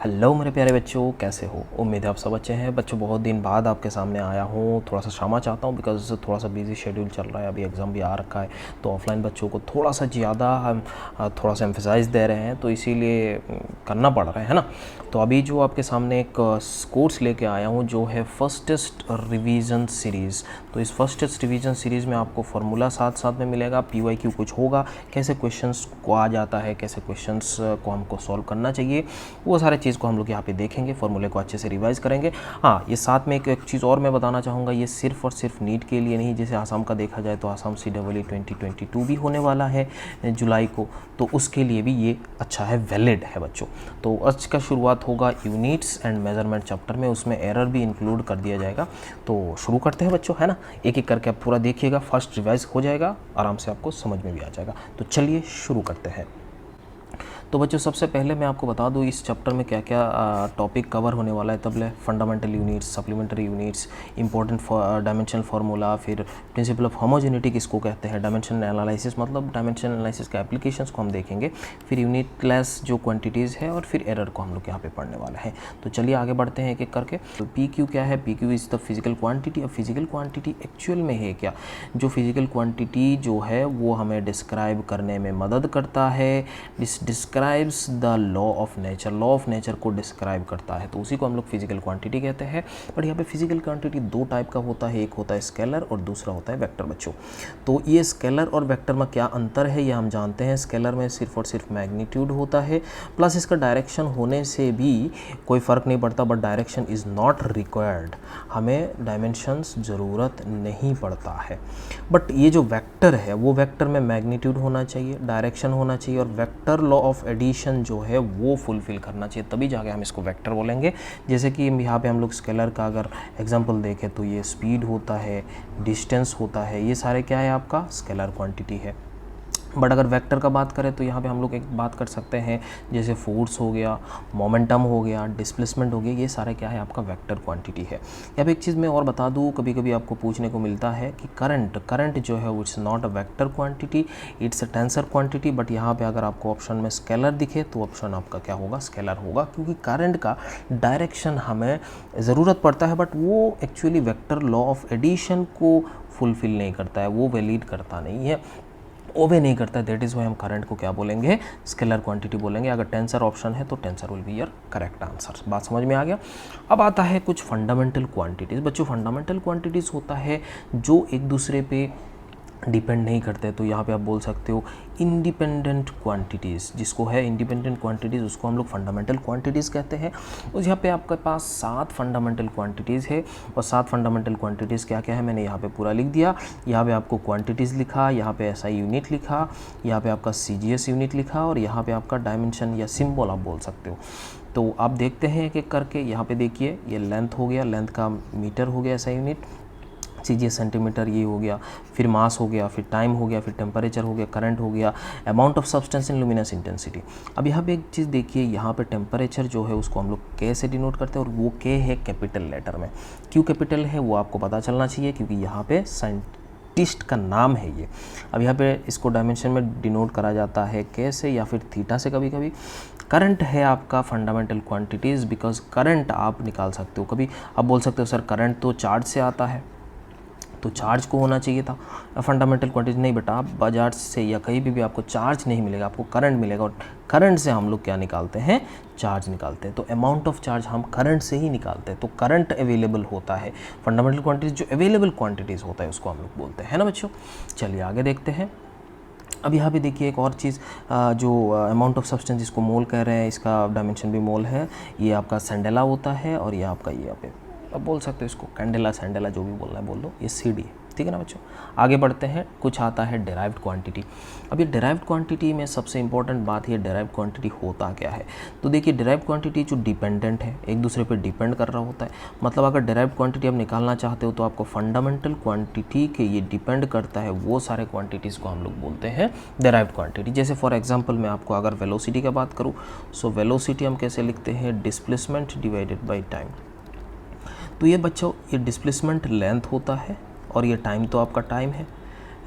Hello मेरे प्यारे बच्चों, कैसे हो? उम्मीद है आप सब अच्छे हैं। बच्चों, बहुत दिन बाद आपके सामने आया हूँ। थोड़ा सा क्षमा चाहता हूँ बिकॉज़ थोड़ा सा बिजी शेड्यूल चल रहा है, अभी एग्ज़ाम भी आ रखा है, तो ऑफलाइन बच्चों को थोड़ा सा ज़्यादा हम थोड़ा सा एम्फेसाइज़ दे रहे हैं, तो इसीलिए करना पड़ रहा है ना। तो अभी जो आपके सामने एक कोर्स लेके आया हूँ जो है फर्स्टेस्ट रिवीजन सीरीज़। तो इस फर्स्टेस्ट रिवीजन सीरीज़ में आपको फार्मूला साथ साथ में मिलेगा, PYQ कुछ होगा, कैसे क्वेश्चंस को आ जाता है, कैसे क्वेश्चंस को हमको सॉल्व करना चाहिए, वो सारे चीज़ को हम लोग यहाँ पे देखेंगे, फॉर्मूले को अच्छे से रिवाइज करेंगे। हाँ, ये साथ में एक चीज़ और मैं बताना चाहूँगा, ये सिर्फ और सिर्फ नीट के लिए नहीं। जैसे आसाम का देखा जाए तो आसाम CEE 2022 भी होने वाला है जुलाई को, तो उसके लिए भी ये अच्छा है, वैलिड है बच्चों। तो आज का शुरुआत होगा यूनिट्स एंड मेजरमेंट चैप्टर में, उसमें एरर भी इंक्लूड कर दिया जाएगा। तो शुरू करते हैं बच्चों, है ना। एक एक करके आप पूरा देखिएगा, फर्स्ट रिवाइज हो जाएगा, आराम से आपको समझ में भी आ जाएगा। तो चलिए शुरू करते हैं। तो बच्चों, सबसे पहले मैं आपको बता दूं इस चैप्टर में क्या क्या टॉपिक कवर होने वाला है। तबले fundamental units, supplementary units, important dimensional formula, फिर प्रिंसिपल ऑफ होमोजेनिटी किसको कहते हैं, डायमेंशन एनालिसिस, मतलब डायमेंशन एनालिसिस के एप्लीकेशंस को हम देखेंगे, फिर यूनिटलेस जो क्वांटिटीज़ है, और फिर एरर को हम लोग यहाँ पे पढ़ने वाले हैं। तो चलिए आगे बढ़ते हैं एक एक करके। तो PQ क्या है? PQ is the physical quantity. अब फिजिकल क्वान्टिटी एक्चुअल में है क्या? जो फिजिकल क्वान्टिटी जो है वो हमें डिस्क्राइब करने में मदद करता है, describes the law of nature, law of nature को डिस्क्राइब करता है, तो उसी को हम लोग फिजिकल क्वांटिटी कहते हैं। बट यहाँ पे फिजिकल क्वांटिटी दो टाइप का होता है, एक होता है स्केलर और दूसरा होता है वेक्टर बच्चों। तो ये स्केलर और वेक्टर में क्या अंतर है ये हम जानते हैं। स्केलर में सिर्फ और सिर्फ मैग्नीट्यूड होता है, प्लस इसका डायरेक्शन होने से भी कोई फ़र्क नहीं पड़ता, but direction is not required, हमें डायमेंशंस ज़रूरत नहीं पड़ता है। बट ये जो वेक्टर है वो वेक्टर में मैग्नीट्यूड होना चाहिए, डायरेक्शन होना चाहिए, और वेक्टर लॉ ऑफ एडिशन जो है वो फुलफिल करना चाहिए, तभी जाके हम इसको वेक्टर बोलेंगे। जैसे कि यहाँ पे हम लोग स्केलर का अगर एग्जांपल देखें तो ये स्पीड होता है, डिस्टेंस होता है, ये सारे क्या है आपका स्केलर क्वांटिटी है। बट अगर वेक्टर का बात करें तो यहाँ पे हम लोग एक बात कर सकते हैं, जैसे फोर्स हो गया, मोमेंटम हो गया, डिस्प्लेसमेंट हो गया, ये सारे क्या है आपका वेक्टर क्वांटिटी है। यहाँ पे एक चीज़ मैं और बता दूँ, कभी कभी आपको पूछने को मिलता है कि करंट जो है it's not a vector quantity, it's a tensor quantity. But यहाँ पे अगर आपको ऑप्शन में स्केलर दिखे तो ऑप्शन आपका क्या होगा, स्केलर होगा, क्योंकि करंट का डायरेक्शन हमें ज़रूरत पड़ता है, बट वो actually vector law of addition को फुलफिल नहीं करता है, वो वैलिड करता नहीं है, ओबे नहीं करता है। दैट इज़ वाई हम करंट को क्या बोलेंगे, स्केलर क्वांटिटी बोलेंगे। अगर टेंसर ऑप्शन है तो tensor will be your correct answer. बात समझ में आ गया। अब आता है कुछ फंडामेंटल क्वांटिटीज़। बच्चों, फंडामेंटल क्वांटिटीज़ होता है जो एक दूसरे पे डिपेंड नहीं करते, तो यहाँ पे आप बोल सकते हो इंडिपेंडेंट क्वांटिटीज़, जिसको है इंडिपेंडेंट क्वांटिटीज़ उसको हम लोग फंडामेंटल क्वांटिटीज़ कहते हैं। और यहाँ पे आपके पास 7 फंडामेंटल क्वांटिटीज़ है, और 7 फंडामेंटल क्वांटिटीज़ क्या क्या है मैंने यहाँ पे पूरा लिख दिया। यहाँ पे आपको क्वांटिटीज़ लिखा, यहाँ पे SI यूनिट लिखा, यहाँ पे आपका CGS यूनिट लिखा, और यहाँ पे आपका डायमेंशन या सिंबल आप बोल सकते हो। तो आप देखते हैं एक एक करके। यहाँ पे देखिए, ये लेंथ हो गया, लेंथ का मीटर हो गया SI यूनिट, CGS सेंटीमीटर ये हो गया, फिर मास हो गया, फिर टाइम हो गया, फिर टेम्परेचर हो गया, करंट हो गया, amount of substance in luminous intensity. अब यहाँ पे एक चीज़ देखिए, यहाँ पे टेम्परेचर जो है उसको हम लोग K से डिनोट करते हैं, और वो K है कैपिटल लेटर में। क्यों कैपिटल है वो आपको पता चलना चाहिए, क्योंकि यहाँ पे साइंटिस्ट का नाम है ये। अब यहाँ पे इसको डायमेंशन में डिनोट करा जाता है K से या फिर थीटा से कभी कभी। करंट है आपका फंडामेंटल क्वांटिटीज़, बिकॉज करंट आप निकाल सकते हो। कभी आप बोल सकते हो सर करंट तो चार्ज से आता है, तो चार्ज को होना चाहिए था फंडामेंटल क्वांटिटी। नहीं बेटा, आप बाजार से या कहीं भी आपको चार्ज नहीं मिलेगा, आपको करंट मिलेगा, और करंट से हम लोग क्या निकालते हैं, चार्ज निकालते हैं। तो अमाउंट ऑफ चार्ज हम करंट से ही निकालते हैं। तो करंट अवेलेबल होता है, फंडामेंटल क्वांटिटीज जो अवेलेबल क्वांटिटीज़ होता है उसको हम लोग बोलते हैं ना बच्चों। चलिए आगे देखते हैं। अब यहाँ पे देखिए एक और चीज़, जो अमाउंट ऑफ सब्सटेंस जिसको मोल कह रहे हैं, इसका डायमेंशन भी मोल है। ये आपका सैंडेला होता है, और ये आपका ये यहाँ पे अब बोल सकते हो इसको कैंडेला, सैंडेला, जो भी बोलना है बोल लो, ये CD है। ठीक है ना बच्चों। आगे बढ़ते हैं। कुछ आता है डेराइव्ड क्वांटिटी। अब ये डेराइव्ड क्वांटिटी में सबसे इंपॉर्टेंट बात ये डेराइव्ड क्वांटिटी होता क्या है। तो देखिए, डेराइव्ड क्वांटिटी जो डिपेंडेंट है, एक दूसरे पे डिपेंड कर रहा होता है। मतलब अगर डेराइव्ड क्वांटिटी आप निकालना चाहते हो तो आपको फंडामेंटल क्वांटिटी के ये डिपेंड करता है, वो सारे क्वांटिटीज़ को हम लोग बोलते हैं डेराइव्ड क्वांटिटी। जैसे फॉर एग्जाम्पल मैं आपको अगर वेलोसिटी का बात करूँ, सो वेलोसिटी हम कैसे लिखते हैं, डिस्प्लेसमेंट डिवाइडेड बाई टाइम। तो ये बच्चों, ये डिस्प्लेसमेंट लेंथ होता है, और ये टाइम तो आपका टाइम है।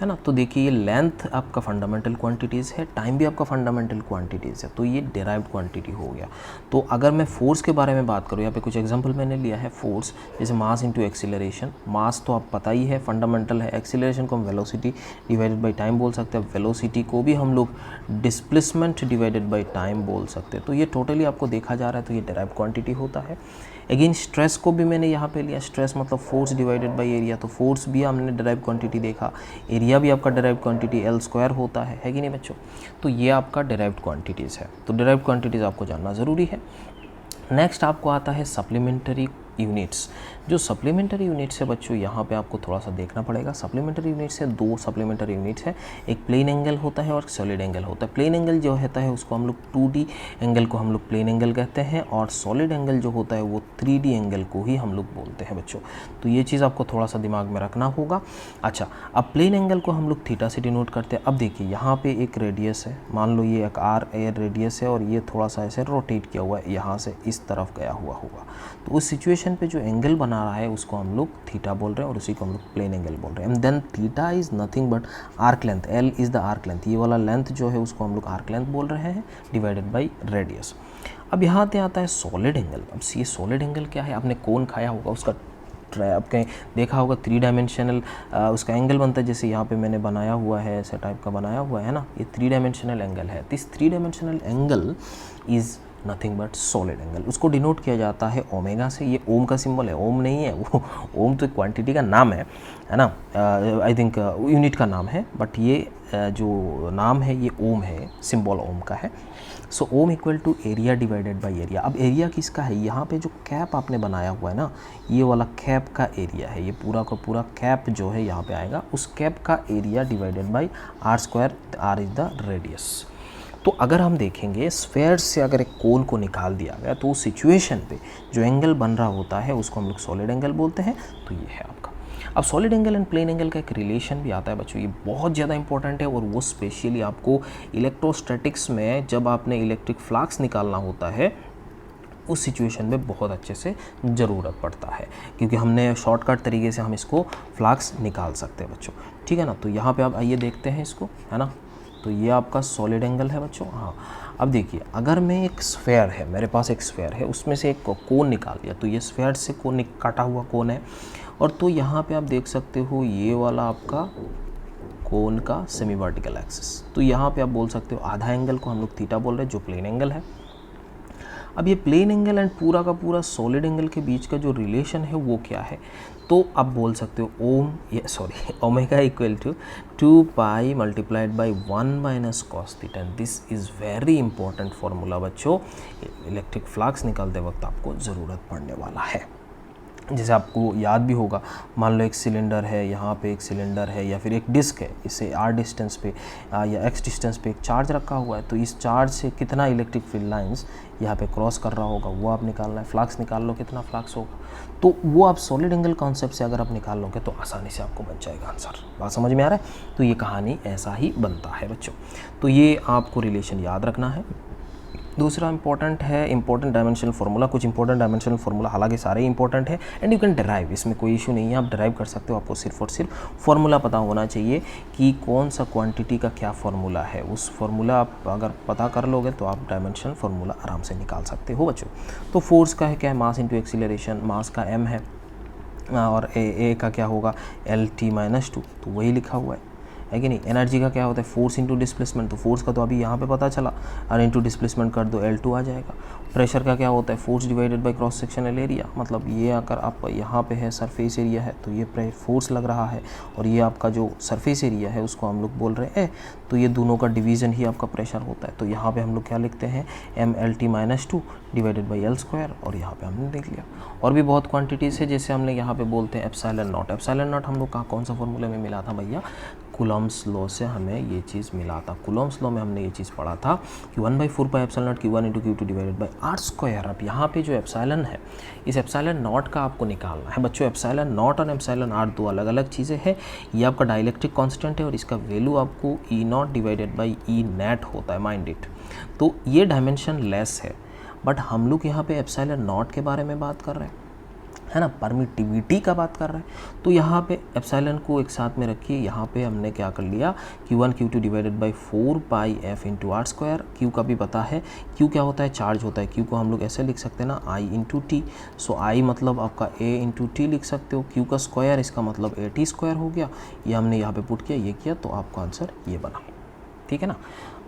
है ना। तो देखिए ये लेंथ आपका फंडामेंटल क्वांटिटीज़ है, टाइम भी आपका फंडामेंटल क्वांटिटीज़ है, तो ये डेराइव्ड क्वांटिटी हो गया। तो अगर मैं फोर्स के बारे में बात करूँ, यहाँ पे कुछ एग्जांपल मैंने लिया है फोर्स, जैसे मास इनटू एक्सीलरेशन। मास तो आप पता ही है फंडामेंटल है, एक्सीलरेशन को हम वेलोसिटी डिवाइडेड बाई टाइम बोल सकते हैं, वेलोसिटी को भी हम लोग डिस्प्लेसमेंट डिवाइडेड बाई टाइम बोल सकते हैं। तो ये टोटली आपको देखा जा रहा है तो ये डेराइव्ड क्वांटिटी होता है। अगेन स्ट्रेस को भी मैंने यहाँ पे लिया, स्ट्रेस मतलब फोर्स डिवाइडेड बाय एरिया, तो फोर्स भी हमने डेराइव क्वांटिटी देखा, एरिया भी आपका डेराइव क्वांटिटी L² होता है कि नहीं बच्चों। तो ये आपका डेराइव्ड क्वांटिटीज़ है, तो डेराइव्ड क्वांटिटीज़ आपको जानना ज़रूरी है। नेक्स्ट आपको आता है सप्लीमेंट्री यूनिट्स। जो सप्लीमेंट्री यूनिट्स है बच्चों, यहाँ पे आपको थोड़ा सा देखना पड़ेगा। सप्लीमेंट्री यूनिट्स है, दो सप्लीमेंट्री यूनिट्स है, एक प्लेन एंगल होता है और सॉलिड एंगल होता है। प्लेन एंगल जो होता है उसको हम लोग 2D एंगल को हम लोग प्लेन एंगल कहते हैं, और सॉलिड एंगल जो होता है वो 3D एंगल को ही हम लोग बोलते हैं बच्चों। तो ये चीज़ आपको थोड़ा सा दिमाग में रखना होगा। अच्छा, अब प्लेन एंगल को हम लोग थीटा से डिनोट करते हैं। अब देखिए यहाँ पे एक रेडियस है, मान लो ये एक आर एयर रेडियस है, और ये थोड़ा सा ऐसे रोटेट किया हुआ है, यहाँ से इस तरफ गया हुआ होगा। तो उस सिचुएशन पे जो एंगल बना रहा है उसको हम लोग थीटा बोल रहे हैं, और उसी को हम लोग प्लेन एंगल बोल रहे हैं। And then theta is nothing but arc length, L is the arc length, ये वाला लेंथ जो है उसको हम लोग आर्क लेंथ बोल रहे हैं, डिवाइडेड बाई रेडियस। अब यहाँ पे आता है सॉलिड एंगल। अब ये सॉलिड एंगल क्या है, आपने कोन खाया होगा, उसका आपके देखा होगा 3 डायमेंशनल उसका एंगल बनता है, जैसे यहाँ पे मैंने बनाया हुआ है, ऐसे टाइप का बनाया हुआ है ना, ये 3 डायमेंशनल एंगल है। This 3 dimensional angle is nothing but solid angle. उसको डिनोट किया जाता है ओमेगा से। ये ओम का सिंबल है, ओम नहीं है वो, ओम तो क्वांटिटी का नाम है ना, आई थिंक यूनिट का नाम है, बट ये जो नाम है ये ओम है, सिंबल ओम का है। So ohm equal to area divided by area. अब एरिया किसका है, यहाँ पे जो कैप आपने बनाया हुआ है ना, ये वाला कैप का एरिया है, ये पूरा का पूरा कैप जो है यहाँ पे आएगा, उस कैप का area divided by r², r is the radius. तो अगर हम देखेंगे स्फेयर से अगर एक कोन को निकाल दिया गया तो उस सिचुएशन पे जो एंगल बन रहा होता है उसको हम लोग सॉलिड एंगल बोलते हैं। तो ये है आपका। अब solid angle and plane angle का एक रिलेशन भी आता है बच्चों, ये बहुत ज़्यादा इंपॉर्टेंट है, और वो स्पेशली आपको इलेक्ट्रोस्टैटिक्स में जब आपने इलेक्ट्रिक फ्लक्स निकालना होता है उस सिचुएशन में बहुत अच्छे से ज़रूरत पड़ता है, क्योंकि हमने शॉर्टकट तरीके से हम इसको फ्लक्स निकाल सकते हैं बच्चों, ठीक है ना। तो यहाँ पे आप आइए देखते हैं इसको, है ना। तो ये आपका सॉलिड एंगल है बच्चों। हाँ, अब देखिए अगर मैं एक स्फेयर है, मेरे पास एक स्फेयर है, उसमें से एक कोन निकाल लिया, तो ये स्फेयर से कोन काटा हुआ कोन है, और तो यहाँ पे आप देख सकते हो ये वाला आपका कोन का सेमी वर्टिकल एक्सिस। तो यहाँ पे आप बोल सकते हो आधा एंगल को हम लोग थीटा बोल रहे हैं, जो प्लेन एंगल है। अब ये प्लेन एंगल एंड पूरा का पूरा सॉलिड एंगल के बीच का जो रिलेशन है वो क्या है, तो आप बोल सकते हो omega equal to 2 pi multiplied by 1 minus cos theta. And this is very important formula बच्चों, इलेक्ट्रिक फ्लक्स निकालते वक्त आपको ज़रूरत पड़ने वाला है। जैसे आपको याद भी होगा, मान लो एक सिलेंडर है, यहाँ पे एक सिलेंडर है या फिर एक डिस्क है, इसे r डिस्टेंस पे या x डिस्टेंस पे एक चार्ज रखा हुआ है, तो इस चार्ज से कितना इलेक्ट्रिक फील्ड लाइंस यहाँ पे क्रॉस कर रहा होगा वो आप निकालना है। फ्लक्स निकाल लो कितना फ्लक्स होगा, तो वो आप सॉलिड एंगल कॉन्सेप्ट से अगर आप निकाल लोगे तो आसानी से आपको बन जाएगा आंसर। बात समझ में आ रहा है। तो ये कहानी ऐसा ही बनता है बच्चों, तो ये आपको रिलेशन याद रखना है। दूसरा इंपॉर्टेंट है इंपॉर्टेंट डायमेंशनल फार्मूला। कुछ इंपॉर्टेंट डायमेंशनल फार्मूला, हालांकि सारे ही इंपॉर्टेंट है, एंड यू कैन डिराइव, इसमें कोई इशू नहीं है, आप डिराइव कर सकते हो। आपको सिर्फ और सिर्फ फार्मूला पता होना चाहिए कि कौन सा क्वांटिटी का क्या फार्मूला है। उस फार्मूला आप अगर पता कर लोगे तो आप डायमेंशनल फार्मूला आराम से निकाल सकते हो बच्चों। तो फोर्स का है क्या है, मास इंटू एक्सीलरेशन, मास का m है, और ए का क्या होगा L t-2, तो वही लिखा हुआ है कि नहीं। एनर्जी का क्या होता है, फोर्स इंटू डिस्प्लेसमेंट, तो फोर्स का तो अभी यहाँ पे पता चला, और इंटू डिस्प्लेसमेंट कर दो L2 आ जाएगा। प्रेशर का क्या होता है, force divided by cross sectional area, मतलब ये अगर आप यहाँ पे है सरफेस एरिया है तो ये फोर्स लग रहा है, और ये आपका जो सरफेस एरिया है उसको हम लोग बोल रहे हैं, तो ये दोनों का डिवीज़न ही आपका प्रेशर होता है। तो यहाँ पे हम लोग क्या लिखते हैं, mLt-2 डिवाइडेड बाई L², और यहाँ पे हमने देख लिया। और भी बहुत क्वांटिटीज़ है, जैसे हमने यहाँ पे बोलते हैं एप्सिलॉन नॉट। एप्सिलॉन नॉट हम लोग कहाँ कौन सा फॉर्मूले में मिला था भैया, कूलम्ब्स लॉ से हमें ये चीज़ मिला था। कूलम्ब्स लॉ में हमने ये चीज़ पढ़ा था कि 1/4 pi epsilon not Q1 into Q2 divided by r²। अब यहाँ पे जो एप्सिलॉन है, इस एप्सिलॉन नॉट का आपको निकालना है बच्चों। एप्सिलॉन नॉट और एप्सिलॉन r दो अलग अलग चीज़ें हैं। ये आपका डाइलेक्ट्रिक कांस्टेंट है, और इसका वैल्यू आपको E0 divided by E net होता है, माइंड इट। तो ये डायमेंशन लेस है, बट हम लोग यहाँ पे एप्सिलॉन नॉट के बारे में बात कर रहे हैं। है ना, परमिटिविटी का बात कर रहे हैं। तो यहाँ पे एप्सिलॉन को एक साथ में रखिए, यहाँ पे हमने क्या कर लिया, Q1 Q2 divided by 4 pi F into R square. Q का भी पता है, Q क्या होता है, चार्ज होता है। Q को हम लोग ऐसे लिख सकते हैं ना, I into T. So I मतलब आपका A इंटू टी लिख सकते हो। Q का स्क्वायर, इसका मतलब AT स्क्वायर हो गया। ये हमने यहाँ पे पुट किया, ये किया, तो आपका आंसर ये बना। ठीक है ना।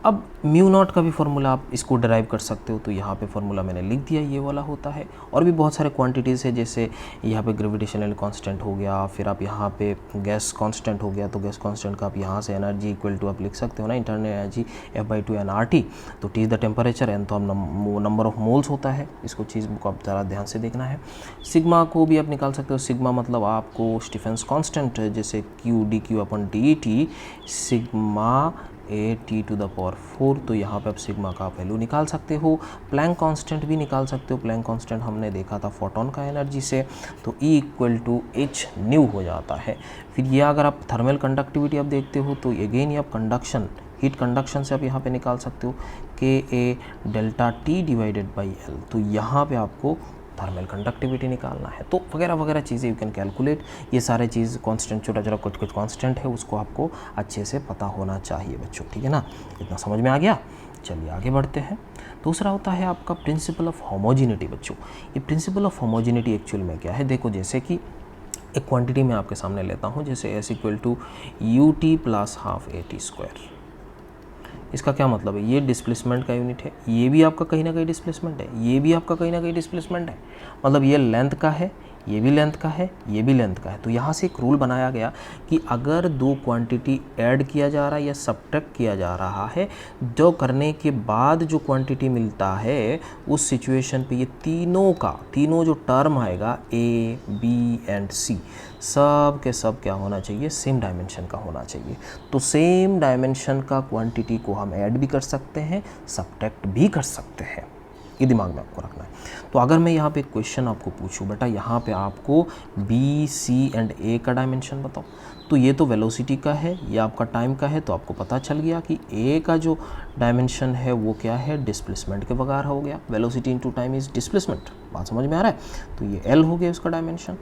अब म्यू नॉट का भी फार्मूला आप इसको डराइव कर सकते हो, तो यहाँ पे फार्मूला मैंने लिख दिया, ये वाला होता है। और भी बहुत सारे क्वांटिटीज़ है, जैसे यहाँ पे ग्रेविटेशनल कांस्टेंट हो गया, फिर आप यहाँ पे गैस कांस्टेंट हो गया, तो गैस कांस्टेंट का आप यहाँ से एनर्जी इक्वल टू आप लिख सकते हो ना, इंटरनल एनर्जी F/2 nRT। तो T is the temperature, N तो हम नंबर ऑफ मोल्स होता है, इसको चीज़ को आप ज़रा ध्यान से देखना है। सिग्मा को भी आप निकाल सकते हो। सिग्मा मतलब आपको स्टीफेंस कांस्टेंट, जैसे Q/dQ/dt सिग्मा AT⁴। तो यहाँ पे आप सिग्मा का वैल्यू निकाल सकते हो। प्लैंक कांस्टेंट भी निकाल सकते हो। प्लैंक कांस्टेंट हमने देखा था फोटोन का एनर्जी से, तो E = h न्यू हो जाता है। फिर ये अगर आप थर्मल कंडक्टिविटी आप देखते हो, तो अगेन ये आप कंडक्शन, हीट कंडक्शन से आप यहाँ पे निकाल सकते हो, KA∆T/L। तो यहाँ पे आपको थर्मल कंडक्टिविटी निकालना है। तो वगैरह वगैरह चीज़ें यू कैन कैलकुलेट। ये सारे चीज़ कांस्टेंट, छोटा छोटा कुछ कुछ कांस्टेंट है, उसको आपको अच्छे से पता होना चाहिए बच्चों। ठीक है ना, इतना समझ में आ गया। चलिए आगे बढ़ते हैं। दूसरा होता है आपका प्रिंसिपल ऑफ होमोजिनिटी बच्चों। ये प्रिंसिपल ऑफ होमोजिनिटी एक्चुअल में क्या है, देखो जैसे कि एक क्वांटिटी मैं आपके सामने लेता हूँ, जैसे S = UT + ½ AT²। इसका क्या मतलब है, ये डिस्प्लेसमेंट का यूनिट है, ये भी आपका कहीं ना कहीं डिस्प्लेसमेंट है, ये भी आपका कहीं ना कहीं डिस्प्लेसमेंट है। मतलब ये लेंथ का है, ये भी लेंथ का है, ये भी लेंथ का है। तो यहाँ से एक रूल बनाया गया कि अगर दो क्वांटिटी ऐड किया जा रहा है या सब्ट्रैक्ट किया जा रहा है, जो करने के बाद जो क्वांटिटी मिलता है, उस सिचुएशन पे ये तीनों जो टर्म आएगा A, B एंड C, सब के सब क्या होना चाहिए, सेम डायमेंशन का होना चाहिए। तो सेम डायमेंशन का क्वांटिटी को हम ऐड भी कर सकते हैं, सब्ट्रैक्ट भी कर सकते हैं। ये दिमाग में आपको रखना है। तो अगर मैं यहाँ पे एक क्वेश्चन आपको पूछूं, बेटा यहाँ पे आपको B, C एंड A का डायमेंशन बताओ, तो ये तो वेलोसिटी का है, ये आपका टाइम का है, तो आपको पता चल गया कि A का जो डायमेंशन है वो क्या है, डिस्प्लेसमेंट के बगैर हो गया। Velocity into time is displacement. बात समझ में आ रहा है। तो ये L हो गया उसका डायमेंशन।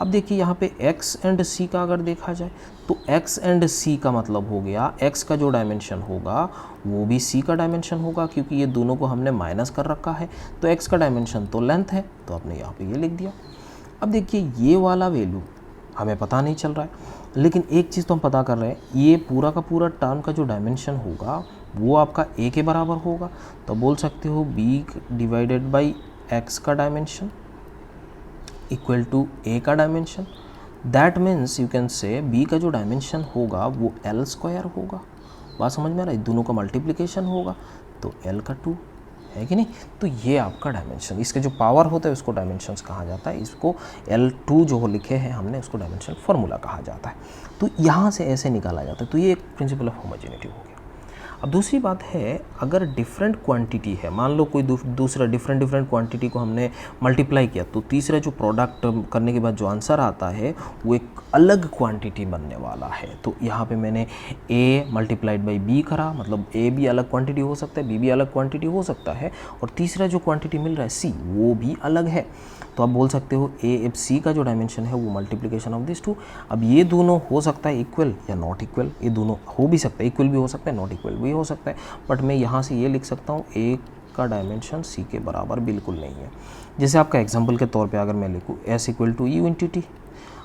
अब देखिए यहाँ पे X एंड C का अगर देखा जाए, तो X एंड C का मतलब हो गया, X का जो डायमेंशन होगा वो भी C का डायमेंशन होगा, क्योंकि ये दोनों को हमने माइनस कर रखा है। तो X का डायमेंशन तो लेंथ है, तो आपने यहाँ पे ये लिख दिया। अब देखिए ये वाला वैल्यू हमें पता नहीं चल रहा है, लेकिन एक चीज़ तो हम पता कर रहे हैं, ये पूरा का पूरा टर्म का जो डायमेंशन होगा वो आपका A के बराबर होगा। तो बोल सकते हो B/X का डायमेंशन इक्वल टू A का dimension. That means you can say B का जो डायमेंशन होगा वो L² होगा। बात समझ में आ रहा है, दोनों का मल्टीप्लिकेशन होगा, तो L का 2 है कि नहीं। तो ये आपका डायमेंशन, इसके जो पावर होता है उसको डायमेंशंस कहा जाता है। इसको L2 जो लिखे हैं हमने, उसको डायमेंशन फार्मूला कहा जाता है। तो यहाँ से ऐसे निकाला जाता है। तो ये एक प्रिंसिपल ऑफ होमोजेनिटी हो गया। अब दूसरी बात है, अगर डिफरेंट क्वांटिटी है, मान लो कोई दूसरा डिफरेंट क्वांटिटी को हमने मल्टीप्लाई किया, तो तीसरा जो प्रोडक्ट करने के बाद जो आंसर आता है वो एक अलग क्वांटिटी बनने वाला है। तो यहाँ पे मैंने A × B करा, मतलब A भी अलग क्वांटिटी हो सकता है, B भी अलग क्वांटिटी हो सकता है, और तीसरा जो क्वांटिटी मिल रहा है C, वो भी अलग है। तो आप बोल सकते हो AFC का जो डायमेंशन है वो मल्टीप्लिकेशन ऑफ दिस टू। अब ये दोनों हो सकता है इक्वल या नॉट इक्वल, ये दोनों हो भी सकता है, इक्वल भी हो सकता है, नॉट इक्वल भी हो सकता है। बट मैं यहाँ से ये लिख सकता हूँ A का डायमेंशन C के बराबर बिल्कुल नहीं है। जैसे आपका एग्जाम्पल के तौर पे अगर मैं लिखूँ S = U × T।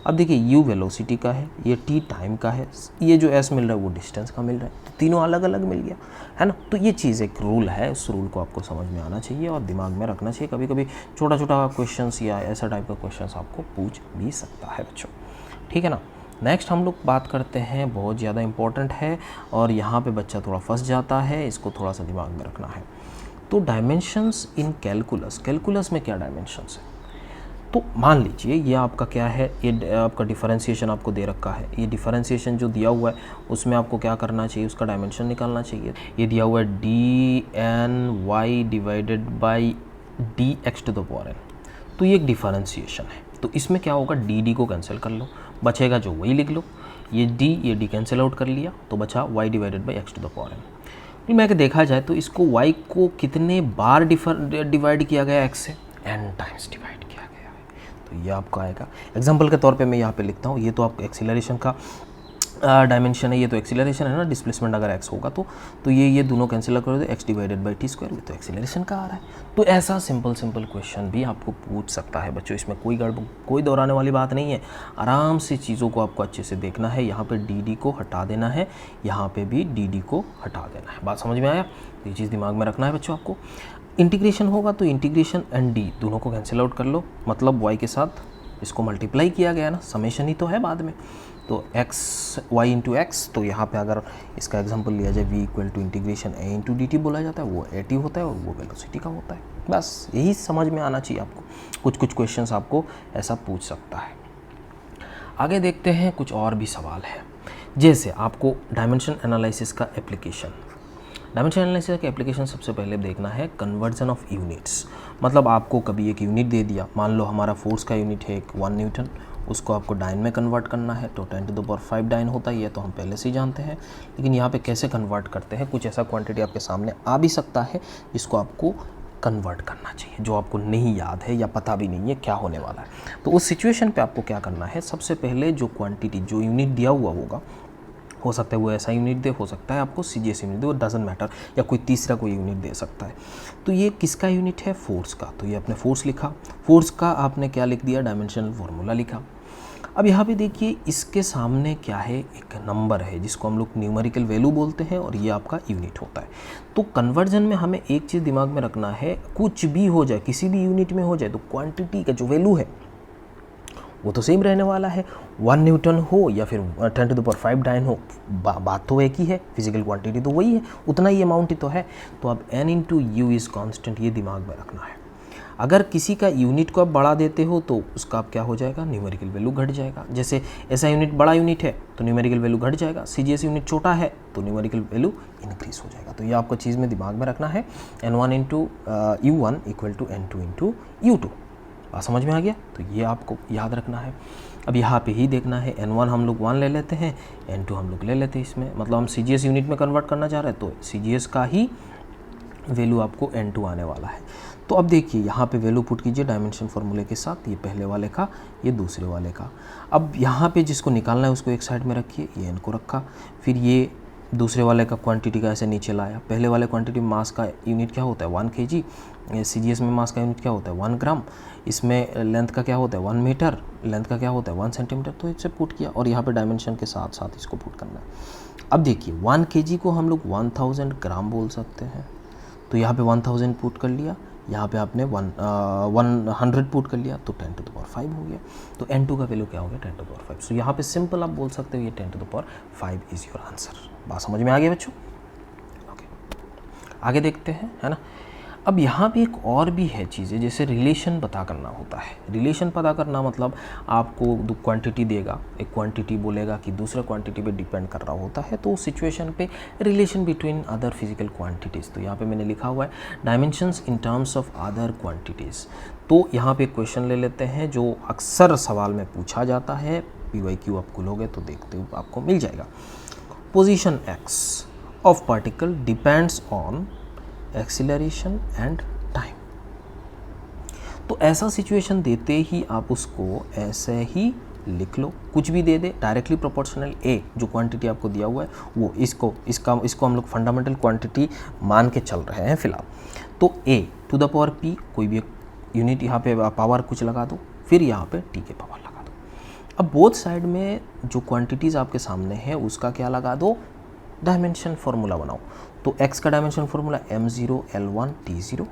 अब देखिए U वेलोसिटी का है, ये T टाइम का है, ये जो S मिल रहा है वो डिस्टेंस का मिल रहा है, तो तीनों अलग अलग मिल गया, है ना। तो ये चीज़ एक रूल है, उस रूल को आपको समझ में आना चाहिए और दिमाग में रखना चाहिए। कभी कभी छोटा छोटा क्वेश्चंस या ऐसा टाइप का क्वेश्चंस आपको पूछ भी सकता है बच्चों, ठीक है ना। नेक्स्ट हम लोग बात करते हैं, बहुत ज़्यादा इंपॉर्टेंट है और यहाँ पे बच्चा थोड़ा फंस जाता है, इसको थोड़ा सा दिमाग में रखना है। तो डायमेंशंस इन कैलकुलस, कैलकुलस में क्या डायमेंशंस है। तो मान लीजिए ये आपका क्या है, ये आपका डिफरेंशिएशन आपको दे रखा है। ये डिफरेंशिएशन जो दिया हुआ है उसमें आपको क्या करना चाहिए, उसका डायमेंशन निकालना चाहिए। ये दिया हुआ है dny/dx⁴n। तो ये एक डिफरेंशिएशन है, तो इसमें क्या होगा, डी को कैंसिल कर लो, बचेगा जो वही लिख लो। ये डी कैंसिल आउट कर लिया, तो बचा y/x⁴n। मैं देखा जाए तो इसको y को कितने बार डिवाइड किया गया x से, n टाइम्स डिवाइड किया गया है। तो ये आपका आएगा। एग्जाम्पल के तौर पे मैं यहाँ पे लिखता हूँ, ये तो आपका एक्सीलरेशन का डायमेंशन है, ये तो एक्सीलरेशन है ना, डिस्प्लेसमेंट अगर x होगा तो ये दोनों कैंसिल कर दो, x divided by T square, ये तो एक्सीलरेशन का आ रहा है। तो ऐसा सिंपल क्वेश्चन भी आपको पूछ सकता है बच्चों, इसमें कोई दोहराने वाली बात नहीं है। आराम से चीज़ों को आपको अच्छे से देखना है। यहाँ पे डी को हटा देना है, यहाँ पे भी डी को हटा देना है। बात समझ में आया? ये चीज़ दिमाग में रखना है बच्चों आपको। इंटीग्रेशन होगा तो इंटीग्रेशन एंड डी दोनों को कैंसिल आउट कर लो, मतलब y के साथ इसको मल्टीप्लाई किया गया ना, समेशन ही तो है बाद में, तो x y इंटू एक्स। तो यहाँ पे अगर इसका एग्जांपल लिया जाए v equal to integration a into D T बोला जाता है, वो a t होता है और वो वेलोसिटी का होता है। बस यही समझ में आना चाहिए आपको। कुछ क्वेश्चंस आपको ऐसा पूछ सकता है। आगे देखते हैं, कुछ और भी सवाल है। जैसे आपको डायमेंशन एनालिसिस का एप्लीकेशन, डायमेंशन एनालिसिस का एप्लीकेशन सबसे पहले देखना है कन्वर्जन ऑफ यूनिट्स। मतलब आपको कभी एक यूनिट दे दिया, मान लो हमारा फोर्स का यूनिट है 1 न्यूटन, उसको आपको डाइन में कन्वर्ट करना है, तो 10⁵ डाइन होता है, ये तो हम पहले से ही जानते हैं। लेकिन यहाँ पे कैसे कन्वर्ट करते हैं, कुछ ऐसा क्वांटिटी आपके सामने आ भी सकता है जिसको आपको कन्वर्ट करना चाहिए, जो आपको नहीं याद है या पता भी नहीं है क्या होने वाला है। तो उस सिचुएशन पे आपको क्या करना है, सबसे पहले जो क्वांटिटी, जो यूनिट दिया हुआ होगा, हो सकता है वो ऐसा यूनिट दे, हो सकता है आपको CGS यूनिट दे, वो डजंट मैटर, या कोई तीसरा कोई यूनिट दे सकता है। तो ये किसका यूनिट है, फोर्स का। तो ये आपने फोर्स लिखा, फोर्स का आपने क्या लिख दिया, डायमेंशनल फार्मूला लिखा। अब यहाँ पे देखिए इसके सामने क्या है, एक नंबर है जिसको हम लोग न्यूमेरिकल वैल्यू बोलते हैं, और ये आपका यूनिट होता है। तो कन्वर्जन में हमें एक चीज़ दिमाग में रखना है, कुछ भी हो जाए, किसी भी यूनिट में हो जाए, तो क्वांटिटी का जो वैल्यू है वो तो सेम रहने वाला है। 1 न्यूटन हो या फिर 10⁵ डाइन हो, बात तो एक ही है, फिजिकल क्वांटिटी तो वही है, उतना ही अमाउंट ही तो है। तो अब n into you is constant, ये दिमाग में रखना है। अगर किसी का यूनिट को आप बढ़ा देते हो तो उसका आप क्या हो जाएगा, न्यूमेरिकल वैल्यू घट जाएगा। जैसे ऐसा यूनिट बड़ा यूनिट है तो न्यूमेरिकल वैल्यू घट जाएगा, CGS यूनिट छोटा है तो न्यूमेरिकल वैल्यू इंक्रीज हो जाएगा। तो ये आपको चीज़ में दिमाग में रखना है, n1 into U1 equal to n2 into U2। बात समझ में आ गया? तो ये आपको याद रखना है। अब यहाँ पे ही देखना है, n1 हम लोग 1 ले लेते हैं, n2 हम लोग ले लेते हैं इसमें, मतलब हम CGS यूनिट में कन्वर्ट करना चाह रहे हैं तो CGS का ही वैल्यू आपको n2 आने वाला है। तो अब देखिए यहाँ पे वैल्यू पुट कीजिए डायमेंशन फार्मूले के साथ, ये पहले वाले का, ये दूसरे वाले का। अब यहाँ पे जिसको निकालना है उसको एक साइड में रखिए, ये n को रखा, फिर ये दूसरे वाले का क्वांटिटी का ऐसे नीचे लाया। पहले वाले क्वांटिटी में मास का यूनिट क्या होता है, 1 kg, CGS में मास का यूनिट क्या होता है, 1 ग्राम, इसमें लेंथ का क्या होता है, 1 मीटर, लेंथ का क्या होता है, 1 सेंटीमीटर। तो इससे पुट किया, और यहाँ पे डायमेंशन के साथ साथ इसको पुट करना है। अब देखिए 1 kg को हम लोग 1000 ग्राम बोल सकते हैं, तो यहाँ पे 1000 पुट कर लिया, यहाँ पे आपने 100 पुट कर लिया, तो 10⁵ हो गया। तो n2 का वैल्यू क्या हो गया, 10⁵। सो यहाँ पे सिंपल आप बोल सकते हो ये 10⁵ इज़ योर आंसर। बात समझ में आ गया बच्चों? ओके, आगे देखते हैं, है ना। अब यहाँ पे एक और भी है चीज़ें, जैसे रिलेशन पता करना होता है। रिलेशन पता करना मतलब आपको क्वांटिटी देगा, एक क्वांटिटी बोलेगा कि दूसरा क्वांटिटी पे डिपेंड कर रहा होता है, तो उस सिचुएशन पे relation between other physical quantities. तो यहाँ पे मैंने लिखा हुआ है dimensions in terms of other quantities. तो यहाँ पे एक क्वेश्चन ले लेते हैं जो अक्सर सवाल में पूछा जाता है, PYQ आप खोलोगे तो देखते हो आपको मिल जाएगा। Position x of particle depends on acceleration and time. तो ऐसा सिचुएशन देते ही आप उसको ऐसे ही लिख लो, कुछ भी दे दे, डायरेक्टली प्रोपोर्शनल a जो क्वांटिटी आपको दिया हुआ है वो, इसको हम लोग फंडामेंटल क्वांटिटी मान के चल रहे हैं फिलहाल। तो a to the power p, कोई भी यूनिट यहाँ पे पावर कुछ लगा दो, फिर यहाँ पे t के पावर लगा दो। अब बोथ साइड में जो क्वांटिटीज़ आपके सामने है उसका क्या लगा दो, डायमेंशन फार्मूला बनाओ। तो x का dimension formula m0 L1 T0,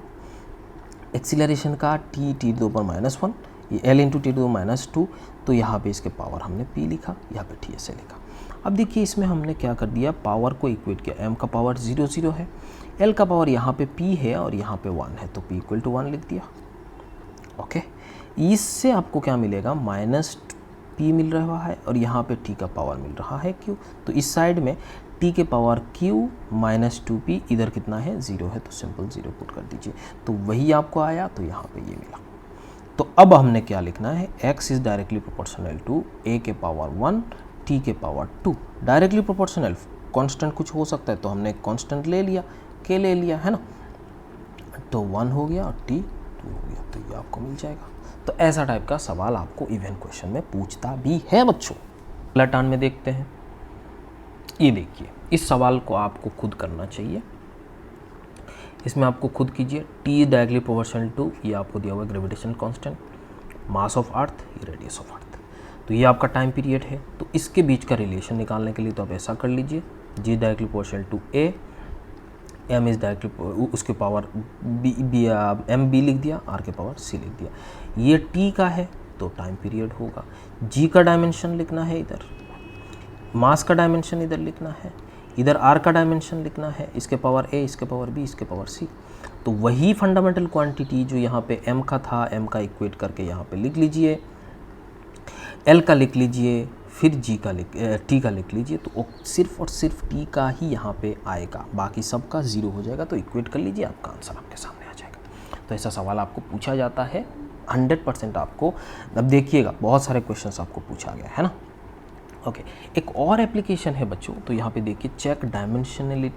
acceleration का t⁻⁻1, ये L इंटू t⁻²। तो यहाँ पे इसके पावर हमने p लिखा, यहाँ पे t ऐसे लिखा। अब देखिए इसमें हमने क्या कर दिया, पावर को इक्वेट किया, m का पावर 0 0 है, L का पावर यहाँ पे p है और यहाँ पे 1 है, तो p इक्वल टू 1 लिख दिया। ओके, इससे आपको क्या मिलेगा, -p मिल रहा है और यहाँ पे t का पावर मिल रहा है q। तो इस साइड में t के पावर q -2p, इधर कितना है, 0 है, तो सिंपल 0 पुट कर दीजिए, तो वही आपको आया, तो यहाँ पे ये मिला। तो अब हमने क्या लिखना है, x is directly proportional to a के पावर 1 t के पावर 2। डायरेक्टली प्रोपोर्शनल, कांस्टेंट कुछ हो सकता है तो हमने कांस्टेंट ले लिया, k ले लिया, है ना। तो 1 हो गया और t टू हो गया, तो ये आपको मिल जाएगा। तो ऐसा टाइप का सवाल आपको इवेंट क्वेश्चन में पूछता भी है बच्चों। अगला टर्न में देखते हैं। ये देखिए, इस सवाल को आपको खुद करना चाहिए। इसमें आपको खुद कीजिए, T is directly proportional to, ये आपको दिया हुआ है gravitational constant, mass of earth, ये रेडियस ऑफ अर्थ। तो ये आपका टाइम पीरियड है। तो इसके बीच का रिलेशन निकालने के लिए तो आप ऐसा कर लीजिए, G directly proportional to A, M is directly उसके पावर बी एम बी लिख दिया, आर के पावर सी लिख दिया। ये टी का है तो टाइम पीरियड होगा, जी का डायमेंशन लिखना है इधर, मास का डायमेंशन इधर लिखना है, इधर आर का डायमेंशन लिखना है, इसके पावर ए, इसके पावर बी, इसके पावर सी। तो वही फंडामेंटल क्वांटिटी जो यहाँ पे m का था, m का इक्वेट करके यहाँ पे लिख लीजिए, l का लिख लीजिए, फिर g का t का लिख लीजिए। तो सिर्फ और सिर्फ t का ही यहाँ पे आएगा, बाकी सब का 0 हो जाएगा। तो इक्वेट कर लीजिए, आपका आंसर आपके सामने आ जाएगा। तो ऐसा सवाल आपको पूछा जाता है 100% आपको। अब देखिएगा, बहुत सारे क्वेश्चंस आपको पूछा गया है ना। ओके, एक और एप्लीकेशन है बच्चों, तो यहाँ पे देखिए, check dimensionally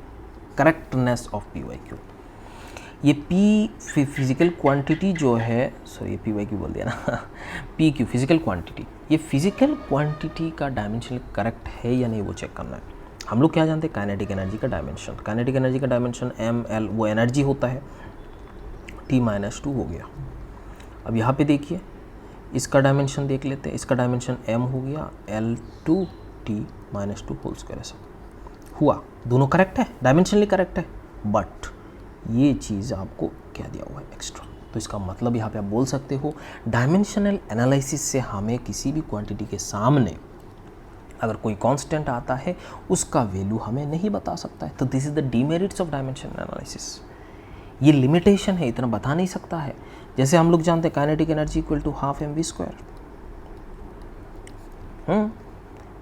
correctness of P Y Q. ये पी फिजिकल क्वांटिटी जो है, सॉरी पी वाई क्यू बोल दिया ना, पी क्यू फिजिकल क्वांटिटी, ये फिजिकल क्वांटिटी का डायमेंशन करेक्ट है या नहीं वो चेक करना है। हम लोग क्या जानते हैं, काइनेटिक एनर्जी का डायमेंशन। काइनेटिक एनर्जी का डायमेंशन एम एल, वो एनर्जी होता है, T-2 हो गया। अब यहाँ पे देखिए, इसका डायमेंशन देख लेते हैं, इसका डायमेंशन m हो गया, L2T-2 होल स्क्वायर। ऐसा हुआ, दोनों करेक्ट है, डायमेंशनली करेक्ट है, बट ये चीज़ आपको क्या दिया हुआ है, एक्स्ट्रा। तो इसका मतलब यहाँ पे आप बोल सकते हो, डायमेंशनल एनालिसिस से हमें किसी भी क्वांटिटी के सामने अगर कोई कांस्टेंट आता है, उसका वैल्यू हमें नहीं बता सकता है। तो this is the demerits of dimensional analysis. ये लिमिटेशन है, इतना बता नहीं सकता है। जैसे हम लोग जानते हैं kinetic energy equal to half mv²,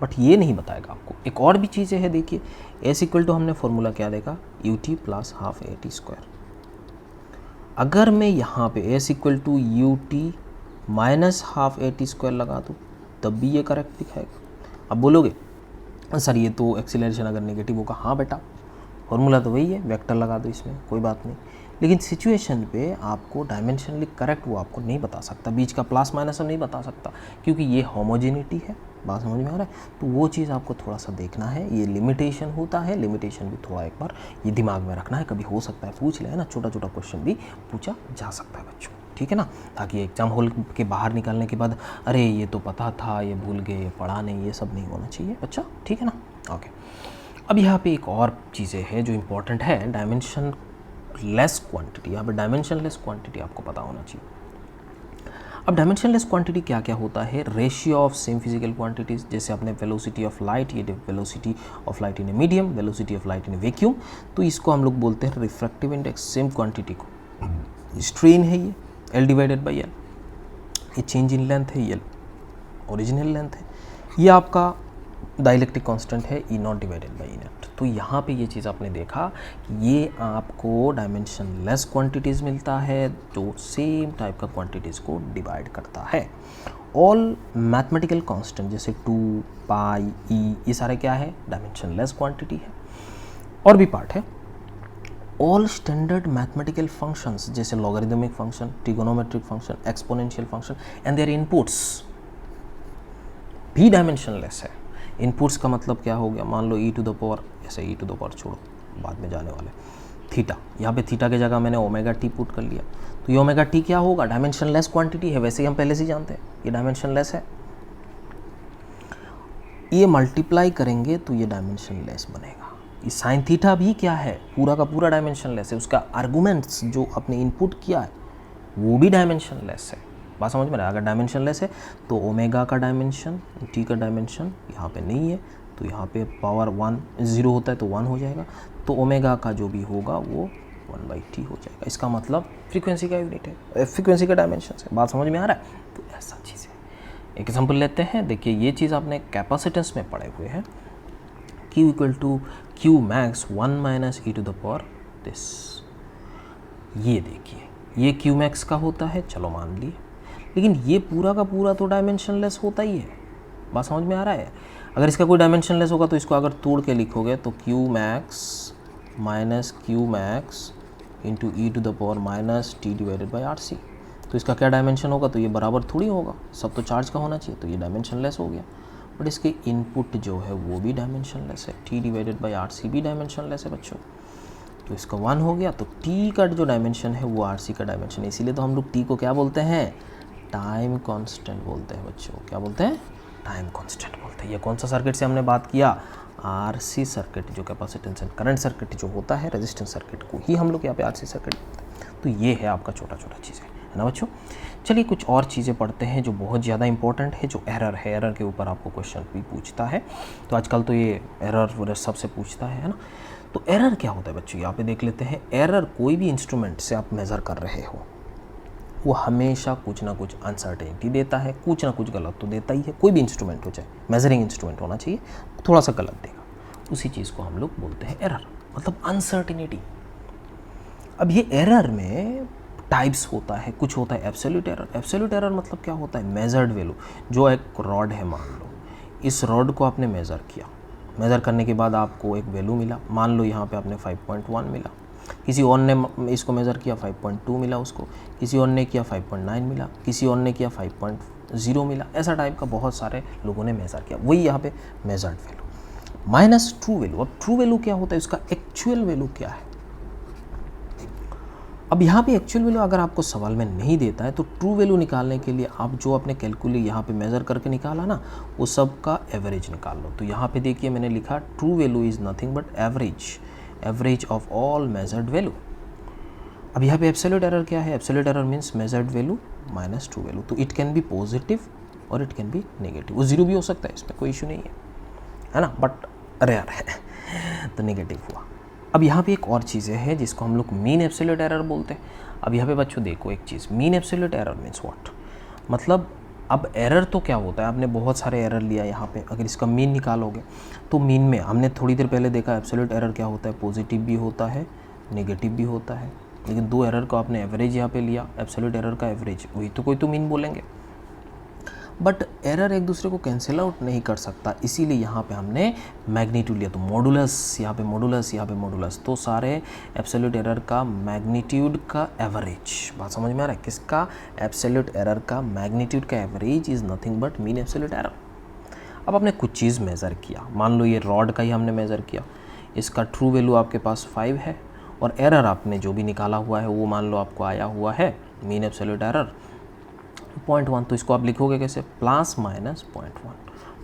but ये नहीं बताएगा आपको। एक और भी चीज़ें हैं, देखिए एस इक्वल टू, हमने फॉर्मूला क्या देखा, ut प्लस हाफ at²। अगर मैं यहाँ पे S equal to ut minus half at² लगा दूँ, तब भी ये करेक्ट दिखाएगा। अब बोलोगे सर ये तो एक्सीलरेशन अगर नेगेटिव होगा, हाँ बेटा फॉर्मूला तो वही है, वेक्टर लगा दो, इसमें कोई बात नहीं। लेकिन सिचुएशन पे आपको डायमेंशनली करेक्ट वो आपको नहीं बता सकता, बीच का प्लस माइनस नहीं बता सकता, क्योंकि ये होमोजेनिटी है। बात समझ में आ रहा है? तो वो चीज़ आपको थोड़ा सा देखना है, ये लिमिटेशन होता है। लिमिटेशन भी थोड़ा एक बार ये दिमाग में रखना है, कभी हो सकता है पूछ ले, है ना, छोटा छोटा क्वेश्चन भी पूछा जा सकता है बच्चों, ठीक है ना, ताकि एग्जाम हॉल के बाहर निकलने के बाद अरे ये तो पता था, ये भूल गए, पढ़ा नहीं, ये सब नहीं होना चाहिए बच्चा, ठीक है ना। ओके, अब यहाँ पे एक और चीज़ें हैं जो इम्पोर्टेंट है, डायमेंशन लेस क्वांटिटी। यहाँ पे डायमेंशन लेस क्वांटिटी आपको पता होना चाहिए। अब डायमेंशन लेस क्वांटिटी क्या क्या होता है, ratio of same physical quantities. जैसे अपने वेलोसिटी ऑफ लाइट, ये velocity of light in a medium, velocity of light in A vacuum, तो इसको हम लोग बोलते हैं रिफ्रैक्टिव इंडेक्स। सेम क्वांटिटी को स्ट्रेन है ये L डिवाइडेड बाई L, ये चेंज इन लेंथ है L, ओरिजिनल लेंथ है, ये आपका डाइलेक्ट्रिक कांस्टेंट है E0 डिवाइडेड बाई E0। तो यहाँ पे ये चीज़ आपने देखा कि ये आपको डायमेंशन लेस क्वांटिटीज़ मिलता है जो सेम टाइप का क्वांटिटीज़ को डिवाइड करता है। ऑल मैथमेटिकल कांस्टेंट जैसे 2 पाई ई, ये सारे क्या है, डायमेंशन लेस क्वांटिटी है। और भी पार्ट है, ऑल स्टैंडर्ड मैथमेटिकल फंक्शंस जैसे logarithmic function, trigonometric function, exponential function and their inputs भी डायमेंशन लेस है। इनपुट्स का मतलब क्या हो गया, मान लो e⁻, ऐसे e⁻ छोड़ो, बाद में जाने वाले, थीटा, यहाँ पे थीटा की जगह मैंने ओमेगा टी पुट कर लिया, तो ये ओमेगा टी क्या होगा, डायमेंशन लेस क्वांटिटी है। वैसे ही हम पहले से जानते हैं ये डायमेंशन लेस है। ये मल्टीप्लाई करेंगे तो ये डायमेंशन लेस बनेगा। ये साइन थीटा भी क्या है, पूरा का पूरा डायमेंशन लेस है। उसका आर्गूमेंट्स जो आपने इनपुट किया है वो भी डायमेंशन लेस है। बात समझ में रहा, अगर डायमेंशन लेस है तो ओमेगा का डायमेंशन, टी का डायमेंशन यहाँ पे नहीं है, तो यहाँ पे पावर 1 0 होता है तो 1 हो जाएगा, तो ओमेगा का जो भी होगा वो 1/t हो जाएगा। इसका मतलब फ्रीक्वेंसी का यूनिट है, फ्रीक्वेंसी का डायमेंशन है। बात समझ में आ रहा है? तो ऐसा चीज़ है। एग्जाम्पल लेते हैं, देखिए ये चीज़ आपने कैपेसिटेंस में पढ़े हुए हैं, Q equal to Q max 1 minus e⁻, ये देखिए ये Q मैक्स का होता है, चलो मान लिए, लेकिन ये पूरा का पूरा तो डायमेंशन लेस होता ही है। बात समझ में आ रहा है? अगर इसका कोई डायमेंशन लेस होगा तो इसको अगर तोड़ के लिखोगे तो Q max minus Q max into e⁻ minus t divided by RC। तो इसका क्या डायमेंशन होगा, तो ये बराबर थोड़ी होगा, सब तो चार्ज का होना चाहिए, तो ये डायमेंशनलेस हो गया। बट इसके इनपुट जो है वो भी डायमेंशनलेस है, T divided by R C भी डायमेंशनलेस है बच्चों। तो इसका 1 हो गया, तो टी का जो डायमेंशन है वो आर सी का डायमेंशन है, इसीलिए तो हम लोग टी को क्या बोलते हैं, टाइम कांस्टेंट बोलते हैं बच्चों। क्या बोलते हैं, टाइम कांस्टेंट बोलते हैं। ये कौन सा सर्किट से हमने बात किया, आरसी सर्किट, जो कैपेसिटेंस एंड करंट सर्किट जो होता है, रेजिस्टेंस सर्किट को ही हम लोग यहाँ पे आरसी सर्किट बोलते हैं। तो ये है आपका छोटा छोटा चीज़ है ना बच्चों। चलिए कुछ और चीज़ें पढ़ते हैं जो बहुत ज़्यादा इंपॉर्टेंट है, जो एरर है, एरर के ऊपर आपको क्वेश्चन भी पूछता है। तो आजकल तो ये एरर सबसे पूछता है ना। तो एरर क्या होता है बच्चों, यहाँ पे देख लेते हैं। एरर कोई भी इंस्ट्रूमेंट से आप मेज़र कर रहे हो, वो हमेशा कुछ ना कुछ अनसर्टेनिटी देता है, कुछ ना कुछ गलत तो देता ही है। कोई भी इंस्ट्रूमेंट हो, चाहे मेजरिंग इंस्ट्रूमेंट होना चाहिए, थोड़ा सा गलत देगा, उसी चीज़ को हम लोग बोलते हैं एरर, मतलब अनसर्टेनिटी। अब ये एरर में टाइप्स होता है, कुछ होता है एब्सोल्यूट एरर। एब्सोल्यूट एरर मतलब क्या होता है, मेजर्ड वैल्यू। जो एक रॉड है, मान लो इस रॉड को आपने मेज़र किया, मेज़र करने के बाद आपको एक वैल्यू मिला, मान लो यहाँ पे आपने 5.1 मिला, किसी और ने इसको मेज़र किया 5.2 मिला उसको, किसी और ने किया 5.9 मिला, किसी और ने किया 5.0 मिला। ऐसा टाइप का बहुत सारे लोगों ने मेज़र किया, वही यहाँ पे measured value minus true value. अब ट्रू वैल्यू क्या होता है, इसका एक्चुअल वैल्यू क्या है। अब यहाँ पे एक्चुअल वैल्यू अगर आपको सवाल में नहीं देता है, तो ट्रू वैल्यू निकालने के लिए आप जो अपने कैलकुलेट यहाँ पे मेज़र करके निकाला ना, वो सब का एवरेज निकाल लो। तो यहाँ पे देखिए मैंने लिखा true value is nothing but average of all measured value. अब यहाँ पे एब्सोल्यूट एरर क्या है, absolute error means measured value minus true value. तो इट कैन बी पॉजिटिव और इट कैन बी नेगेटिव, वो जीरो भी हो सकता है, इसमें कोई इशू नहीं है ना, बट रेयर है तो नेगेटिव हुआ। अब यहाँ पे एक और चीज़ें हैं जिसको हम लोग मीन एब्सोल्यूट एरर बोलते हैं। अब यहाँ पे बच्चों देखो एक चीज़, mean absolute error means what, मतलब अब एरर तो क्या होता है, आपने बहुत सारे एरर लिया यहाँ पे, अगर इसका मीन निकालोगे तो मीन में हमने थोड़ी देर पहले देखा एब्सोल्यूट एरर क्या होता है, पॉजिटिव भी होता है नेगेटिव भी होता है। लेकिन दो एरर को आपने एवरेज यहाँ पे लिया, एब्सोल्यूट एरर का एवरेज, वही तो कोई तो मीन बोलेंगे। बट एरर एक दूसरे को कैंसिल आउट नहीं कर सकता, इसीलिए यहाँ पे हमने मैग्नीट्यूड लिया। तो मॉडुलस, यहाँ पे मॉडुलस, यहाँ पे मॉडुलस, तो सारे एब्सोल्यूट एरर का मैग्नीट्यूड का एवरेज। बात समझ में आ रहा है, किसका, एब्सोल्यूट एरर का मैग्नीट्यूड का average is nothing but mean absolute error. अब आपने कुछ चीज़ मेज़र किया, मान लो ये रॉड का ही हमने मेज़र किया, इसका ट्रू वैल्यू आपके पास 5 है, और एरर आपने जो भी निकाला हुआ है वो मान लो आपको आया हुआ है मीन एब्सोल्यूट एरर 0.1। तो इसको आप लिखोगे कैसे, प्लस माइनस 0.1,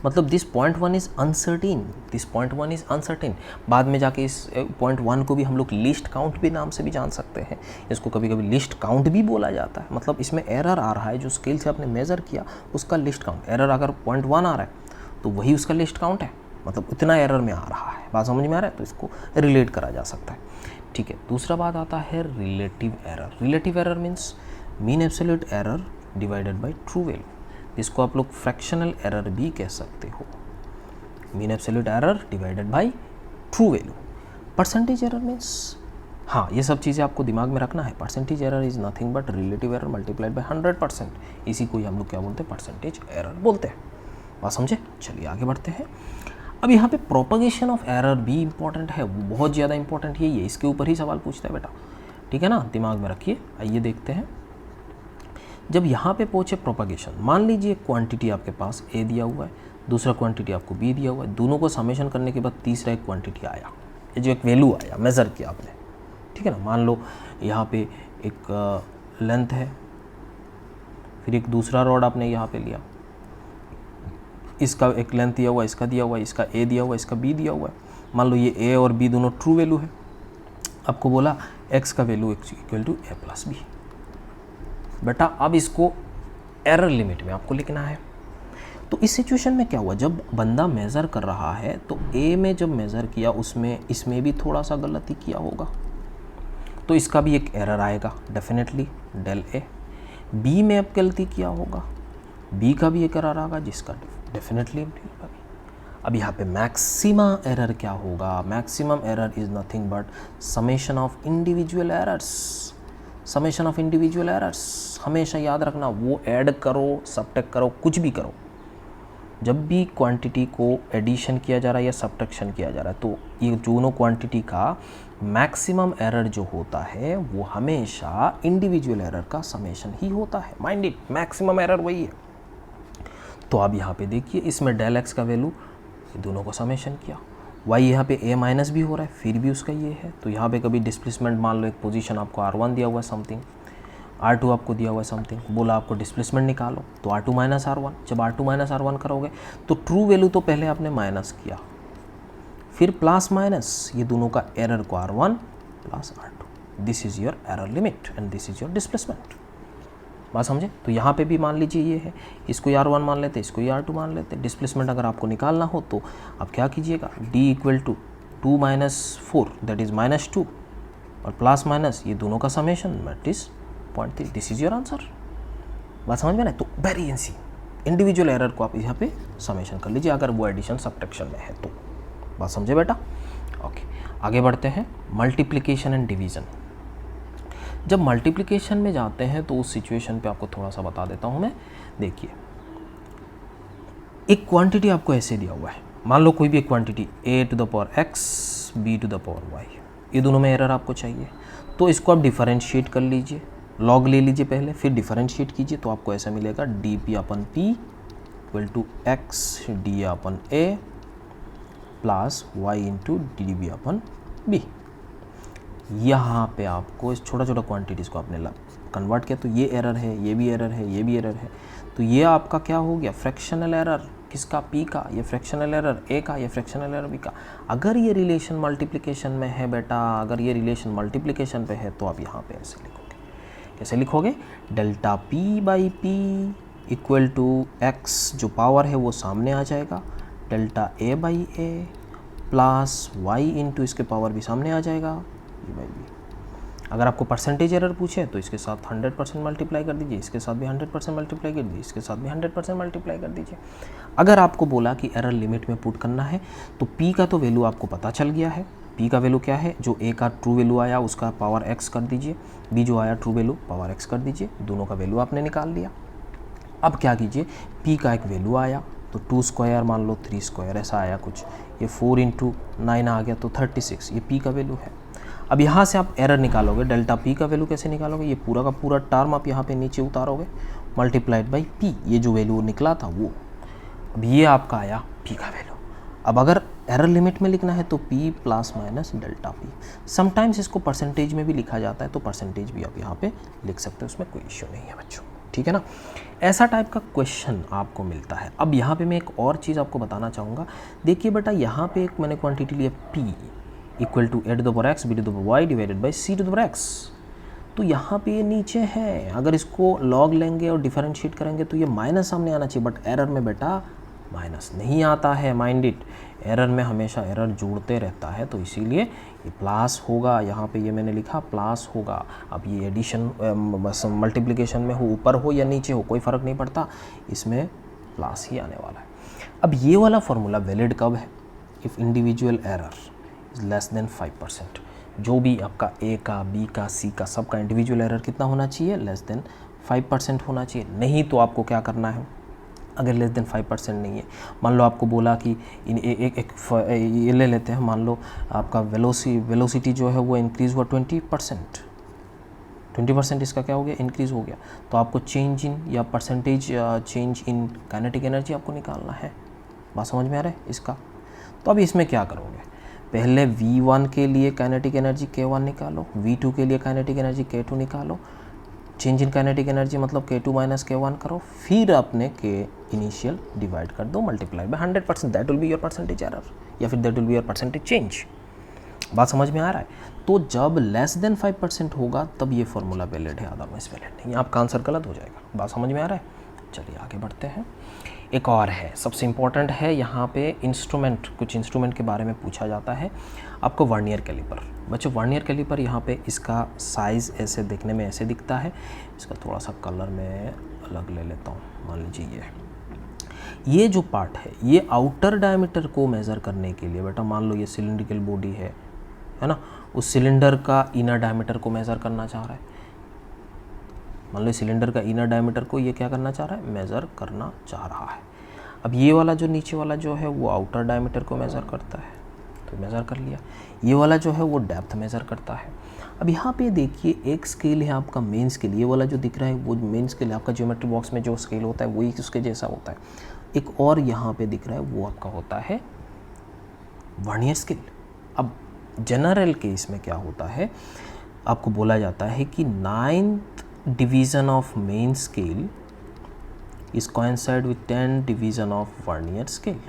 मतलब this 0.1 is uncertain, this 0.1 is uncertain. बाद में जाके इस 0.1 को भी हम लोग लिस्ट काउंट भी नाम से भी जान सकते हैं, इसको कभी कभी लिस्ट काउंट भी बोला जाता है। मतलब इसमें एरर आ रहा है, जो स्केल से आपने मेज़र किया उसका लिस्ट काउंट, एरर अगर 0.1 आ रहा है तो वही उसका लिस्ट काउंट है, मतलब उतना एरर में आ रहा है। बात समझ में आ रहा है, तो इसको रिलेट करा जा सकता है, ठीक है। दूसरा बात आता है relative error. Relative error means mean absolute error divided by true value, इसको आप लोग फ्रैक्शनल एरर भी कह सकते हो। Mean absolute error divided by true value. Percentage error means, हाँ ये सब चीज़ें आपको दिमाग में रखना है। Percentage error is nothing but relative error multiplied by 100%, इसी को ही हम लोग क्या बोलते हैं, परसेंटेज एरर बोलते हैं। बात समझे, चलिए आगे बढ़ते हैं। अब यहाँ पे प्रोपगेशन ऑफ एरर भी इंपॉर्टेंट है, वो बहुत ज़्यादा इंपॉर्टेंट यही है, इसके ऊपर ही सवाल पूछता है बेटा, ठीक है ना, दिमाग में रखिए। आइए देखते हैं, जब यहाँ पे पहुँचे प्रोपगेशन, मान लीजिए क्वांटिटी आपके पास ए दिया हुआ है, दूसरा क्वांटिटी आपको बी दिया हुआ है, दोनों को समेशन करने के बाद तीसरा एक क्वांटिटी आया, ये जो एक वैल्यू आया मेज़र किया आपने, ठीक है ना। मान लो यहाँ पे एक लेंथ है, फिर एक दूसरा रॉड आपने यहाँ पे लिया, इसका एक लेंथ दिया हुआ है, इसका दिया हुआ है, इसका ए दिया हुआ है, इसका बी दिया हुआ है। मान लो ये ए और बी दोनों ट्रू वैल्यू है, आपको बोला एक्स का value equal to A plus B. बेटा अब इसको एरर लिमिट में आपको लिखना है। तो इस सिचुएशन में क्या हुआ, जब बंदा मेज़र कर रहा है तो ए में जब मेज़र किया उसमें इसमें भी थोड़ा सा गलती किया होगा, तो इसका भी एक एरर आएगा डेफिनेटली, डेल ए। बी में अब गलती किया होगा, बी का भी एक एरर आएगा, जिसका डेफिनेटली अब यहाँ पे मैक्सिमा एरर क्या होगा, maximum error is nothing but summation of individual errors. Summation of individual errors हमेशा याद रखना, वो ऐड करो सब्ट्रैक्ट करो कुछ भी करो, जब भी क्वांटिटी को एडिशन किया जा रहा है या सब्ट्रैक्शन किया जा रहा है तो ये दोनों क्वांटिटी का मैक्सिमम एरर जो होता है वो हमेशा इंडिविजुअल एरर का समेशन ही होता है। माइंड इट, मैक्सिमम एरर वही है। तो अब यहाँ पे देखिए इसमें डेल एक्स का वैल्यू दोनों को समेशन किया, वाई यहाँ पे ए माइनस भी हो रहा है फिर भी उसका ये है। तो यहाँ पे कभी डिस्प्लेसमेंट मान लो एक पोजीशन आपको R1 दिया हुआ है समथिंग, R2 आपको दिया हुआ है समथिंग, बोला आपको डिस्प्लेसमेंट निकालो तो R2 माइनस R1। जब R2 माइनस R1 करोगे तो ट्रू वैल्यू तो पहले आपने माइनस किया, फिर प्लस माइनस ये दोनों का एरर को R1 plus R2। This is your error limit and this is your displacement. बात समझे? तो यहाँ पे भी मान लीजिए ये है, इसको R1 मान लेते, इसको R2 मान लेते। डिस्प्लेसमेंट अगर आपको निकालना हो तो आप क्या कीजिएगा, D equal to 2 minus 4 that is minus 2 और प्लस माइनस ये दोनों का summation that is 0.3। This is your answer. बात समझ में ना? तो वेरिएंस इंडिविजुअल एरर को आप यहाँ पे समेशन कर लीजिए अगर वो एडिशन सब्ट्रैक्शन में है तो। बात समझे बेटा? ओके, आगे बढ़ते हैं। Multiplication and division. जब मल्टीप्लिकेशन में जाते हैं तो उस सिचुएशन पे आपको थोड़ा सा बता देता हूँ मैं। देखिए एक क्वांटिटी आपको ऐसे दिया हुआ है, मान लो कोई भी एक quantity a to the power x b to the power y, ये दोनों में एरर आपको चाहिए तो इसको आप डिफरेंशिएट कर लीजिए, लॉग ले लीजिए पहले फिर डिफरेंशिएट कीजिए तो आपको ऐसा मिलेगा dp upon p equal to x d upon a plus y into db upon b। यहाँ पे आपको इस छोटा छोटा क्वांटिटीज़ को आपने कन्वर्ट किया तो ये एरर है, ये भी एरर है, ये भी एरर है। तो ये आपका क्या हो गया, फ्रैक्शनल एरर किसका, p का, ये फ्रैक्शनल एरर a का, ये फ्रैक्शनल एरर b का। अगर ये रिलेशन मल्टीप्लिकेशन में है बेटा, अगर ये रिलेशन मल्टीप्लिकेशन पे है तो आप यहाँ पे ऐसे लिखोगे, कैसे लिखोगे, delta p by P equal to x जो पावर है वो सामने आ जाएगा, delta a by A plus Y into इसके पावर भी सामने आ जाएगा b बाई बी। अगर आपको परसेंटेज एरर पूछे तो इसके साथ 100% मल्टीप्लाई कर दीजिए, इसके साथ भी 100% मल्टीप्लाई कर दीजिए, इसके साथ भी 100% मल्टीप्लाई कर दीजिए। अगर आपको बोला कि एरर लिमिट में पुट करना है तो p का तो वैल्यू आपको पता चल गया है, p का वैल्यू क्या है, जो a का ट्रू वैल्यू आया उसका पावर x कर दीजिए, b जो आया ट्रू वैल्यू पावर x कर दीजिए, दोनों का वैल्यू आपने निकाल लिया। अब क्या कीजिए, p का एक वैल्यू आया तो 2 स्क्वायर मान लो 3 स्क्वायर ऐसा आया कुछ, ये 4 इंटू 9 आ गया तो 36, ये p का वैल्यू है। अब यहाँ से आप एरर निकालोगे, डेल्टा p का वैल्यू कैसे निकालोगे, ये पूरा का पूरा टर्म आप यहाँ पे नीचे उतारोगे मल्टीप्लाइड बाई p, ये जो वैल्यू निकला था वो, अब ये आपका आया p का वैल्यू। अब अगर एरर लिमिट में लिखना है तो p plus minus delta p। Sometimes इसको परसेंटेज में भी लिखा जाता है तो परसेंटेज भी आप यहाँ पे लिख सकते हो, उसमें कोई इश्यू नहीं है बच्चों, ठीक है ना। ऐसा टाइप का क्वेश्चन आपको मिलता है। अब यहाँ पे मैं एक और चीज़ आपको बताना चाहूँगा। देखिए बेटा यहाँ पे एक मैंने क्वांटिटी लिया p equal to a to the power x b to the power y divided by c to the power x। तो यहाँ पे ये नीचे है, अगर इसको लॉग लेंगे और डिफरेंशिएट करेंगे तो ये माइनस सामने आना चाहिए, बट एरर में बेटा माइनस नहीं आता है। माइंड इट, एरर में हमेशा एरर जुड़ते रहता है तो इसीलिए ये प्लस होगा, यहाँ पे ये मैंने लिखा प्लस होगा। अब ये एडिशन मल्टीप्लिकेशन में हो, ऊपर हो या नीचे हो कोई फ़र्क नहीं पड़ता, इसमें प्लस ही आने वाला है। अब ये वाला फॉर्मूला वैलिड कब है, if individual error is less than 5%। जो भी आपका a का, b का, c का सबका इंडिविजुअल एरर कितना होना चाहिए, लेस देन 5% होना चाहिए। नहीं तो आपको क्या करना है, अगर लेस देन 5% नहीं है, मान लो आपको बोला कि ये ले लेते हैं, मान लो आपका वेलोसिटी जो है वो इंक्रीज़ हुआ 20%, इसका क्या हो गया, इंक्रीज़ हो गया। तो आपको चेंज इन या percentage change in kinetic energy आपको निकालना है। बात समझ में आ रहा है इसका। तो अब इसमें क्या करोगे, पहले V1 के लिए काइनेटिक एनर्जी K1 निकालो, V2 के लिए काइनेटिक एनर्जी K2 निकालो, चेंज इन काइनेटिक एनर्जी मतलब K2 माइनस K1 करो, फिर अपने K इनिशियल डिवाइड कर दो multiply by 100%, that will be your percentage error या फिर that will be your percentage change. बात समझ में आ रहा है। तो जब लेस देन 5% होगा तब ये फॉर्मूला वैलिड है, अदरवाइज वैलिड नहीं, आपका आंसर गलत हो जाएगा। बात समझ में आ रहा है। चलिए आगे बढ़ते हैं। एक और है, सबसे इम्पॉर्टेंट है यहाँ पे इंस्ट्रूमेंट, कुछ इंस्ट्रूमेंट के बारे में पूछा जाता है आपको। वर्नियर कैलिपर, बच्चों वर्नियर कैलिपर यहाँ पे इसका साइज़ ऐसे देखने में ऐसे दिखता है, इसका थोड़ा सा कलर मैं अलग ले लेता हूँ। मान लीजिए ये जो पार्ट है ये आउटर डायमीटर को मेज़र करने के लिए बेटा, मान लो ये सिलिंड्रिकल बॉडी है ना, उस सिलेंडर का इनर डायमीटर को मेज़र करना चाह रहा है। मान लो सिलेंडर का इनर डायमीटर को ये क्या करना चाह रहा है, मेज़र करना चाह रहा है। अब ये वाला जो नीचे वाला जो है वो आउटर डायमीटर को मेज़र करता है, तो मेज़र कर लिया। ये वाला जो है वो डेप्थ मेज़र करता है। अब यहाँ पे देखिए एक स्केल है आपका मेन स्केल, ये वाला जो दिख रहा है वो मेन स्केल है आपका, ज्योमेट्री बॉक्स में जो स्केल होता है वही उसके जैसा होता है। एक और यहाँ पे दिख रहा है वो आपका होता है वर्नियर स्केल। अब जनरल केस में क्या होता है, आपको बोला जाता है कि 9th division of main scale is coincide with 10 division of vernier scale.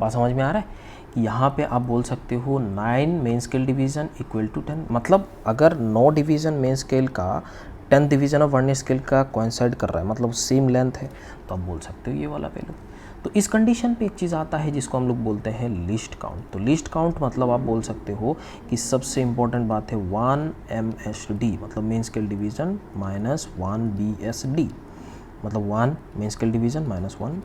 बात समझ में आ रहा है कि यहाँ पे आप बोल सकते हो 9 main scale division equal to 10, मतलब अगर 9 डिवीज़न मेन स्केल का 10 डिवीज़न ऑफ वर्नियर स्केल का कोइंसाइड कर रहा है, मतलब सेम लेंथ है, तो आप बोल सकते हो ये वाला वैल्यू। तो इस कंडीशन पे एक चीज़ आता है जिसको हम लोग बोलते हैं लीस्ट काउंट। तो लीस्ट काउंट मतलब आप बोल सकते हो कि सबसे इम्पोर्टेंट बात है 1 MSD, मतलब main scale division minus 1 BSD, मतलब 1 main scale division minus 1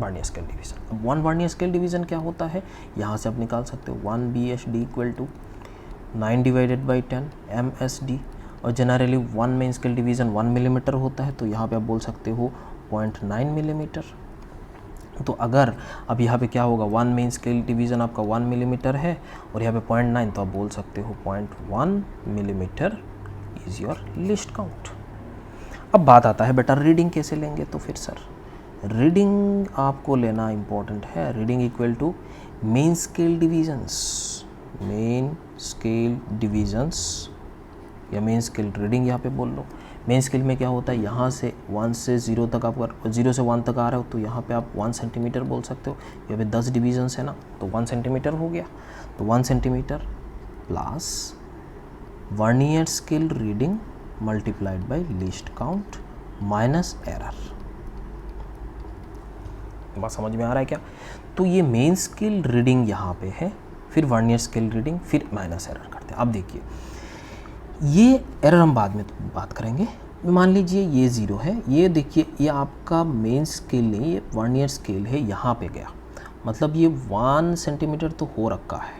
vernier scale division. अब 1 वर्नियर स्केल डिवीज़न क्या होता है, यहाँ से आप निकाल सकते हो 1 BSD equal to 9 divided by 10 MSD, और generally 1 main scale division 1 millimetre होता है, तो यहाँ पे आप बोल सकते हो 0.9 मिलीमीटर। तो अगर अब यहाँ पे क्या होगा, 1 मेन स्केल डिवीज़न आपका 1 मिलीमीटर है और यहाँ पे 0.9, तो आप बोल सकते हो 0.1 millimetre is your least count. अब बात आता है बेटा रीडिंग कैसे लेंगे, तो फिर सर रीडिंग आपको लेना इम्पॉर्टेंट है। Reading equal to main scale divisions, main scale divisions या मेन स्केल रीडिंग यहाँ पे बोल लो। मेन स्केल में क्या होता है, यहाँ से 1 से 0 तक, आप 0 से 1 तक आ रहे हो तो यहाँ पे आप 1 सेंटीमीटर बोल सकते हो। यहाँ पे 10 डिवीजन्स है ना, तो 1 सेंटीमीटर हो गया। तो 1 centimetre plus vernier scale reading multiplied by least count minus error. बात समझ में आ रहा है क्या? तो ये मेन स्केल रीडिंग यहाँ पे है, फिर वर्नियर स्केल रीडिंग, फिर माइनस एरर करते हैं। अब देखिए ये एरर हम बाद में बात करेंगे। मान लीजिए ये 0 है, ये देखिए ये आपका मेन स्केल नहीं, ये वर्नियर स्केल है, यहाँ पे गया, मतलब ये 1 सेंटीमीटर तो हो रखा है।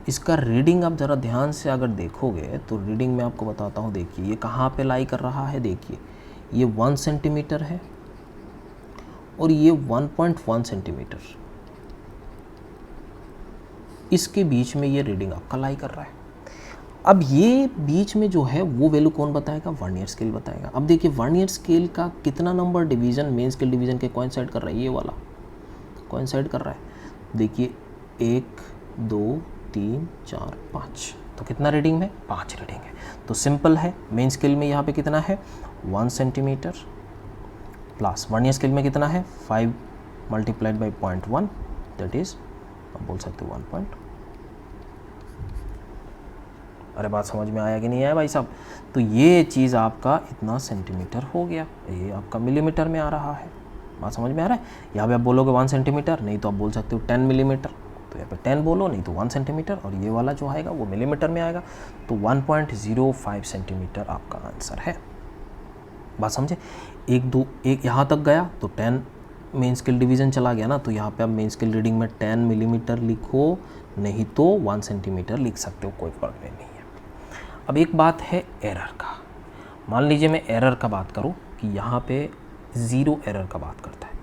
इसका रीडिंग आप ज़रा ध्यान से अगर देखोगे तो रीडिंग में आपको बताता हूँ। देखिए ये कहाँ पे लाई कर रहा है, देखिए ये 1 सेंटीमीटर है और ये 1.1 सेंटीमीटर, इसके बीच में ये रीडिंग आपका लाई कर रहा है। अब ये बीच में जो है वो वैल्यू कौन बताएगा, वर्नियर स्केल बताएगा। अब देखिए वर्नियर स्केल का कितना number division main scale division के कोइंसाइड कर रहा है, ये वाला कोइंसाइड कर रहा है। देखिए 1 2 3 4 5, तो कितना रीडिंग में, 5 रीडिंग है। तो सिंपल है, मेन स्केल में यहाँ पे कितना है 1 सेंटीमीटर प्लस वर्नियर स्केल में कितना है 5 मल्टीप्लाइड बाई 0.1, दैट इज आप बोल सकते हो 1. अरे बात समझ में आया कि नहीं आया भाई साहब? तो ये चीज़ आपका इतना सेंटीमीटर हो गया, ये आपका मिलीमीटर में आ रहा है। बात समझ में आ रहा है? यहाँ पे आप बोलोगे 1 सेंटीमीटर, नहीं तो आप बोल सकते हो 10 मिलीमीटर, तो यहाँ पे 10 बोलो, नहीं तो 1 सेंटीमीटर, और ये वाला जो आएगा वो मिलीमीटर में आएगा। तो 1.05 सेंटीमीटर आपका आंसर है। बात समझे? एक यहाँ तक गया तो 10 मेन स्केल डिवीज़न चला गया ना, तो यहाँ पे आप मेन स्केल रीडिंग में 10 मिलीमीटर लिखो, नहीं तो 1 सेंटीमीटर लिख सकते हो, कोई फर्क नहीं है। अब एक बात है एरर का। मान लीजिए मैं एरर का बात करूँ कि यहाँ पे 0 एरर का बात करता है।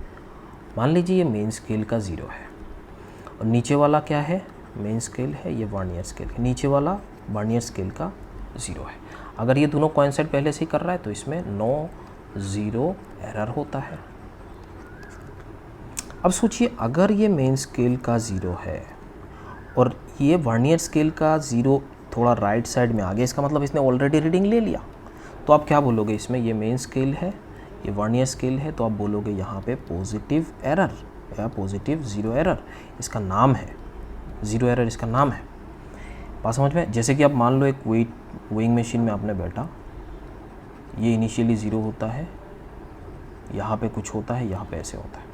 मान लीजिए ये मेन स्केल का 0 है और नीचे वाला क्या है, मेन स्केल है, ये वर्नियर स्केल है, नीचे वाला वर्नियर स्केल का 0 है। अगर ये दोनों कोइंसाइड पहले से ही कर रहा है तो इसमें नो 0 एरर होता है। अब सोचिए अगर ये मेन स्केल का 0 है और ये वर्नियर स्केल का 0 थोड़ा राइट साइड में आ गया, इसका मतलब इसने ऑलरेडी रीडिंग ले लिया। तो आप क्या बोलोगे, इसमें ये मेन स्केल है, ये वर्नियर स्केल है, तो आप बोलोगे यहाँ पे पॉजिटिव एरर या पॉजिटिव 0 एरर, इसका नाम है 0 एरर, इसका नाम है। बात समझ में? जैसे कि आप मान लो एक वेइंग मशीन में आपने बैठा, ये इनिशियली 0 होता है, यहाँ पे कुछ होता है, यहाँ पे ऐसे होता है।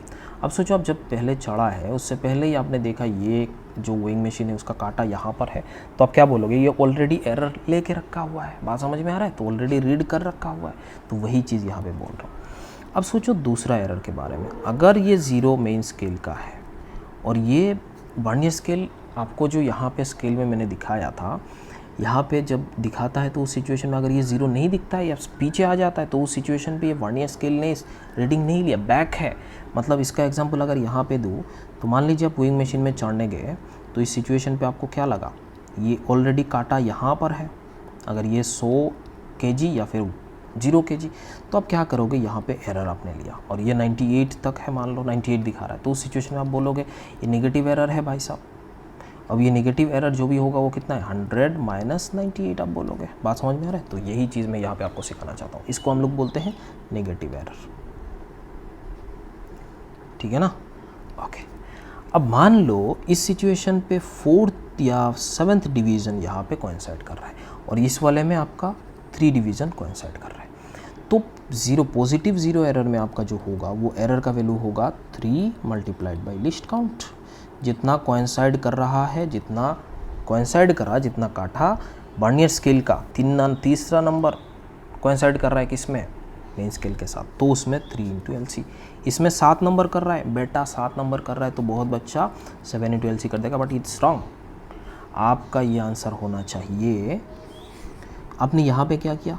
अब सोचो आप जब पहले चढ़ा है उससे पहले ही आपने देखा ये जो वेइंग मशीन है उसका कांटा यहाँ पर है, तो आप क्या बोलोगे, ये ऑलरेडी एरर लेके रखा हुआ है। बात समझ में आ रहा है? तो ऑलरेडी रीड कर रखा हुआ है, तो वही चीज़ यहाँ पे बोल रहा हूँ। अब सोचो दूसरा एरर के बारे में। अगर ये 0 मेन स्केल का है और ये वर्नियर स्केल, आपको जो यहाँ पे स्केल में मैंने दिखाया था, यहाँ पे जब दिखाता है तो उस सिचुएशन में अगर ये 0 नहीं दिखता है या पीछे आ जाता है तो उस सिचुएशन पे ये वर्नियर स्केल ने रीडिंग नहीं लिया, बैक है। मतलब इसका एग्जांपल अगर यहाँ पे दूँ तो मान लीजिए आप वेइंग मशीन में चढ़ने गए तो इस सिचुएशन पे आपको क्या लगा, ये ऑलरेडी काटा यहाँ पर है। अगर ये 100 kg या फिर 0 kg तो आप क्या करोगे, यहाँ पे एरर आपने लिया और ये 98 तक है, मान लो 98 दिखा रहा है, तो उस सिचुएशन में आप बोलोगे ये नेगेटिव एरर है भाई साहब। अब ये नेगेटिव एरर जो भी होगा वो कितना है, 100 माइनस 98 आप बोलोगे। बात समझ में आ रहा है? तो यही चीज़ मैं यहाँ पे आपको सिखाना चाहता हूँ, इसको हम लोग बोलते हैं नेगेटिव एरर। ठीक है ना? ओके। अब मान लो इस सिचुएशन पे 4th या 7th डिवीज़न यहाँ पे कोइंसाइड कर रहा है और इस वाले में आपका 3 डिवीज़न कोइंसाइड कर रहा है, तो पॉजिटिव 0 एरर में आपका जो होगा वो एरर का वैल्यू होगा 3 मल्टीप्लाइड बाई लिस्ट काउंट। जितना कोइंसाइड कर रहा है, जितना कोइंसाइड करा, जितना काटा वर्नियर स्केल का तीसरा नंबर कोइंसाइड कर रहा है किसमें, मेन स्केल के साथ, तो उसमें 3 इंटू LC। इसमें 7 नंबर कर रहा है बेटा, 7 नंबर कर रहा है तो बहुत बच्चा 7 इंटू LC कर देगा, बट इट्स रॉन्ग। आपका ये आंसर होना चाहिए, आपने यहाँ पे क्या किया,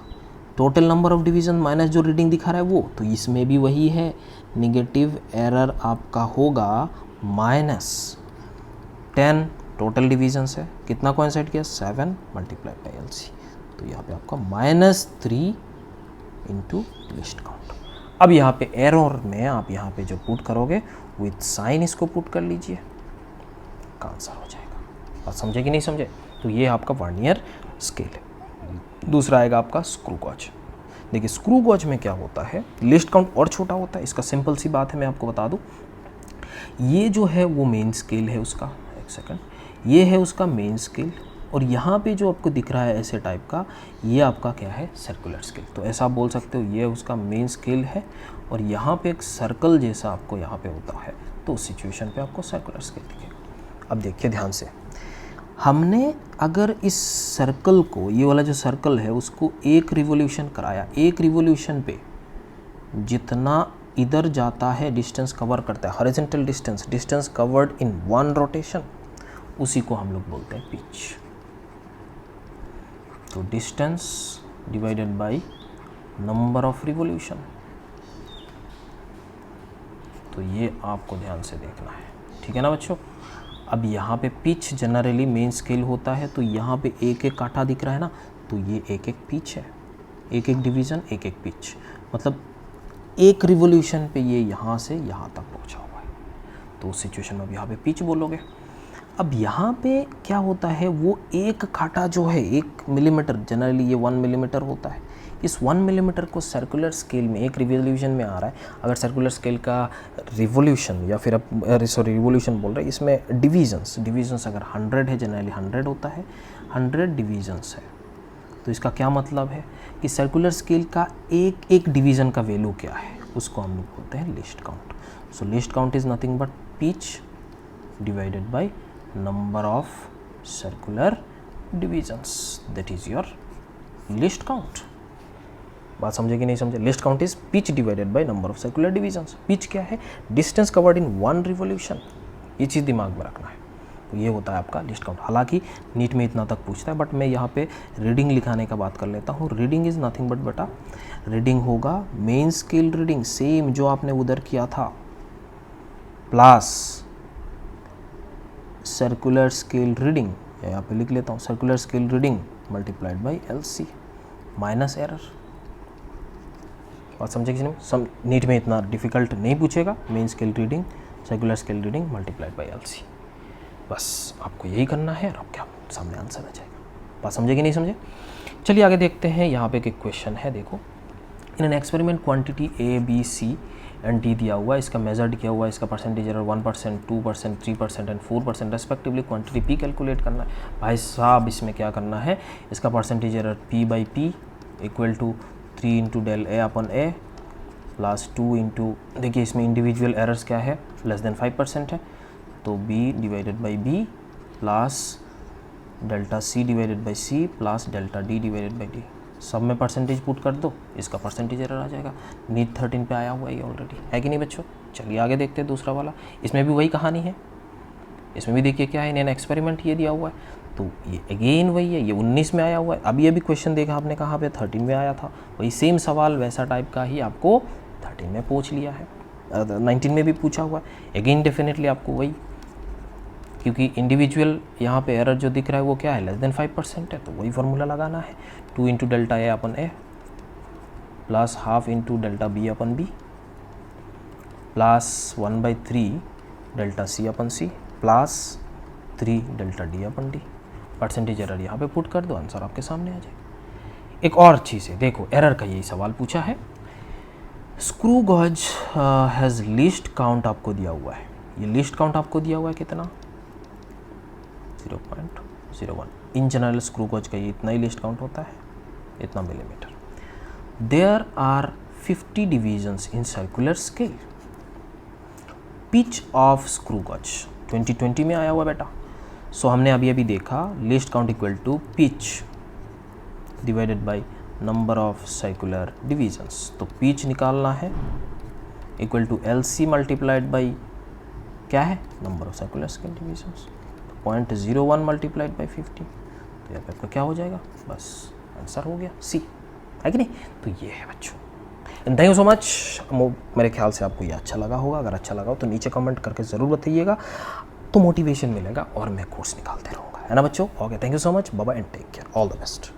total number of division minus जो रीडिंग दिखा रहा है वो, तो इसमें भी वही है, निगेटिव एरर आपका होगा -10 टोटल डिवीजन है, कितना कोइंसाइड किया, 7 मल्टीप्लाई बाई LC, तो यहाँ पे आपका -3 इंटू लिस्ट काउंट। अब यहाँ पे एरर में आप यहाँ पे जो पुट करोगे विथ साइन इसको पुट कर लीजिए, का आंसर हो जाएगा। बात समझे कि नहीं समझे? तो ये आपका वर्नियर स्केल है। दूसरा आएगा आपका स्क्रू गॉज। देखिए स्क्रू गॉज में क्या होता है, लिस्ट काउंट और छोटा होता है। इसका सिंपल सी बात है, मैं आपको बता दूं, ये जो है वो मेन स्केल है उसका, एक सेकंड, ये है उसका मेन स्केल और यहाँ पे जो आपको दिख रहा है ऐसे टाइप का, ये आपका क्या है, सर्कुलर स्केल। तो ऐसा आप बोल सकते हो ये उसका मेन स्केल है और यहाँ पे एक सर्कल जैसा आपको यहाँ पे होता है, तो उस सिचुएशन पे आपको सर्कुलर स्केल दिखेगा। अब देखिए ध्यान से, हमने अगर इस सर्कल को, ये वाला जो सर्कल है उसको एक रिवोल्यूशन कराया, एक रिवोल्यूशन पे जितना इधर जाता है डिस्टेंस कवर करता है, horizontal distance covered in 1 rotation, उसी को हम लोग बोलते हैं पिच। तो distance divided by number of revolution, तो ये आपको ध्यान से देखना है, ठीक है ना बच्चों। अब यहाँ पे पिच जनरली मेन स्केल होता है, तो यहाँ पे एक एक कांटा दिख रहा है ना, तो ये एक एक पिच है, एक एक डिवीज़न एक एक पिच, मतलब एक रिवोल्यूशन पे ये यहाँ से यहाँ तक पहुँचा हुआ है, तो उस सिचुएशन में अब यहाँ पे पिच बोलोगे। अब यहाँ पे क्या होता है, वो एक कांटा जो है 1 मिलीमीटर, जनरली ये 1 मिलीमीटर होता है, इस 1 मिलीमीटर को सर्कुलर स्केल में एक रिवोल्यूशन में आ रहा है। अगर सर्कुलर स्केल का रिवोल्यूशन या फिर रिवोल्यूशन बोल रहे हैं, इसमें डिवीजन्स अगर 100 है, जनरली 100 होता है, 100 डिवीजन्स है, तो इसका क्या मतलब है कि सर्कुलर स्केल का एक एक डिवीज़न का वैल्यू क्या है, उसको हम लोग बोलते हैं list count. So list count is nothing but pitch divided by number of circular divisions, that is your list count. बात समझे कि नहीं समझे? List count is pitch divided by number of circular divisions. Pitch क्या है, distance covered in 1 revolution, ये चीज़ दिमाग में रखना है। तो ये होता है आपका लिस्ट काउंट। हालांकि नीट में इतना तक पूछता है, बट मैं यहाँ पे रीडिंग लिखाने का बात कर लेता हूँ। रीडिंग इज़ नथिंग बट बेटा, रीडिंग होगा मेन स्केल रीडिंग, सेम जो आपने उधर किया था, प्लस सर्कुलर स्केल रीडिंग, यहाँ पे लिख लेता हूँ, circular scale reading multiplied by LC minus error. बात समझे कि नहीं? नीट में इतना डिफिकल्ट नहीं पूछेगा, main scale reading, circular scale reading multiplied by LC, बस आपको यही करना है और आपके सामने आंसर आ जाएगा। बात समझे कि नहीं समझे? चलिए आगे देखते हैं। यहाँ पे एक क्वेश्चन है, देखो, in an experiment quantity A, B, C and D दिया हुआ है, इसका मेजर्ड किया हुआ है, इसका percentage error 1%, 2%, 3% and 4% respectively, quantity P calculate करना है। भाई साहब इसमें क्या करना है, इसका percentage error P/P equal to 3 into del A upon A plus 2 into, देखिए इसमें इंडिविजुअल एरर्स क्या है, लेस देन 5% है, तो B divided by B plus delta C divided by C plus delta D divided by D, सब में percentage put कर दो, इसका परसेंटेज एरर आ जाएगा। नीट 13 पे आया हुआ है ये ऑलरेडी, है कि नहीं बच्चों? चलिए आगे देखते हैं दूसरा वाला। इसमें भी वही कहानी है, इसमें भी देखिए क्या है, इन एक्सपेरिमेंट ये दिया हुआ है, तो ये अगेन वही है, ये 19 में आया हुआ है। अभी अभी क्वेश्चन देखा आपने कहाँ पे, 13 में आया था। वही सेम सवाल वैसा टाइप का ही आपको 13 में पूछ लिया है, 19 में भी पूछा हुआ है। अगेन डेफिनेटली आपको वही, क्योंकि इंडिविजुअल यहाँ पे एरर जो दिख रहा है वो क्या है, लेस देन 5% है, तो वही फार्मूला लगाना है। 2 into delta A upon A plus half into delta B upon B plus 1/3 delta C upon C plus 3 delta D upon D. Percentage error यहाँ पे पुट कर दो, आंसर आपके सामने आ जाएगा। एक और चीज़ है, देखो एरर का यही सवाल पूछा है। Screw gauge has least count आपको दिया हुआ है, ये लिस्ट काउंट आपको दिया हुआ है कितना, 0.01। इन जनरल स्क्रू गॉज का ये इतना ही लिस्ट काउंट होता है, इतना millimetre. There are 50 divisions in circular scale. Pitch of screw gauge 2020 में आया हुआ बेटा। सो हमने अभी अभी देखा least count equal to pitch divided by number of circular divisions. तो पिच निकालना है equal to LC multiplied by क्या है, number of circular scale divisions. 0.01 multiplied by 50, तो यहाँ पे आपका क्या हो जाएगा, बस आंसर हो गया सी, है कि नहीं। तो ये है बच्चों, and thank you so much. मेरे ख्याल से आपको ये अच्छा लगा होगा, अगर अच्छा लगा हो तो नीचे कमेंट करके ज़रूर बताइएगा, तो मोटिवेशन मिलेगा और मैं कोर्स निकालते रहूँगा, है ना बच्चों। Okay, thank you so much, bye bye and take care, all the best.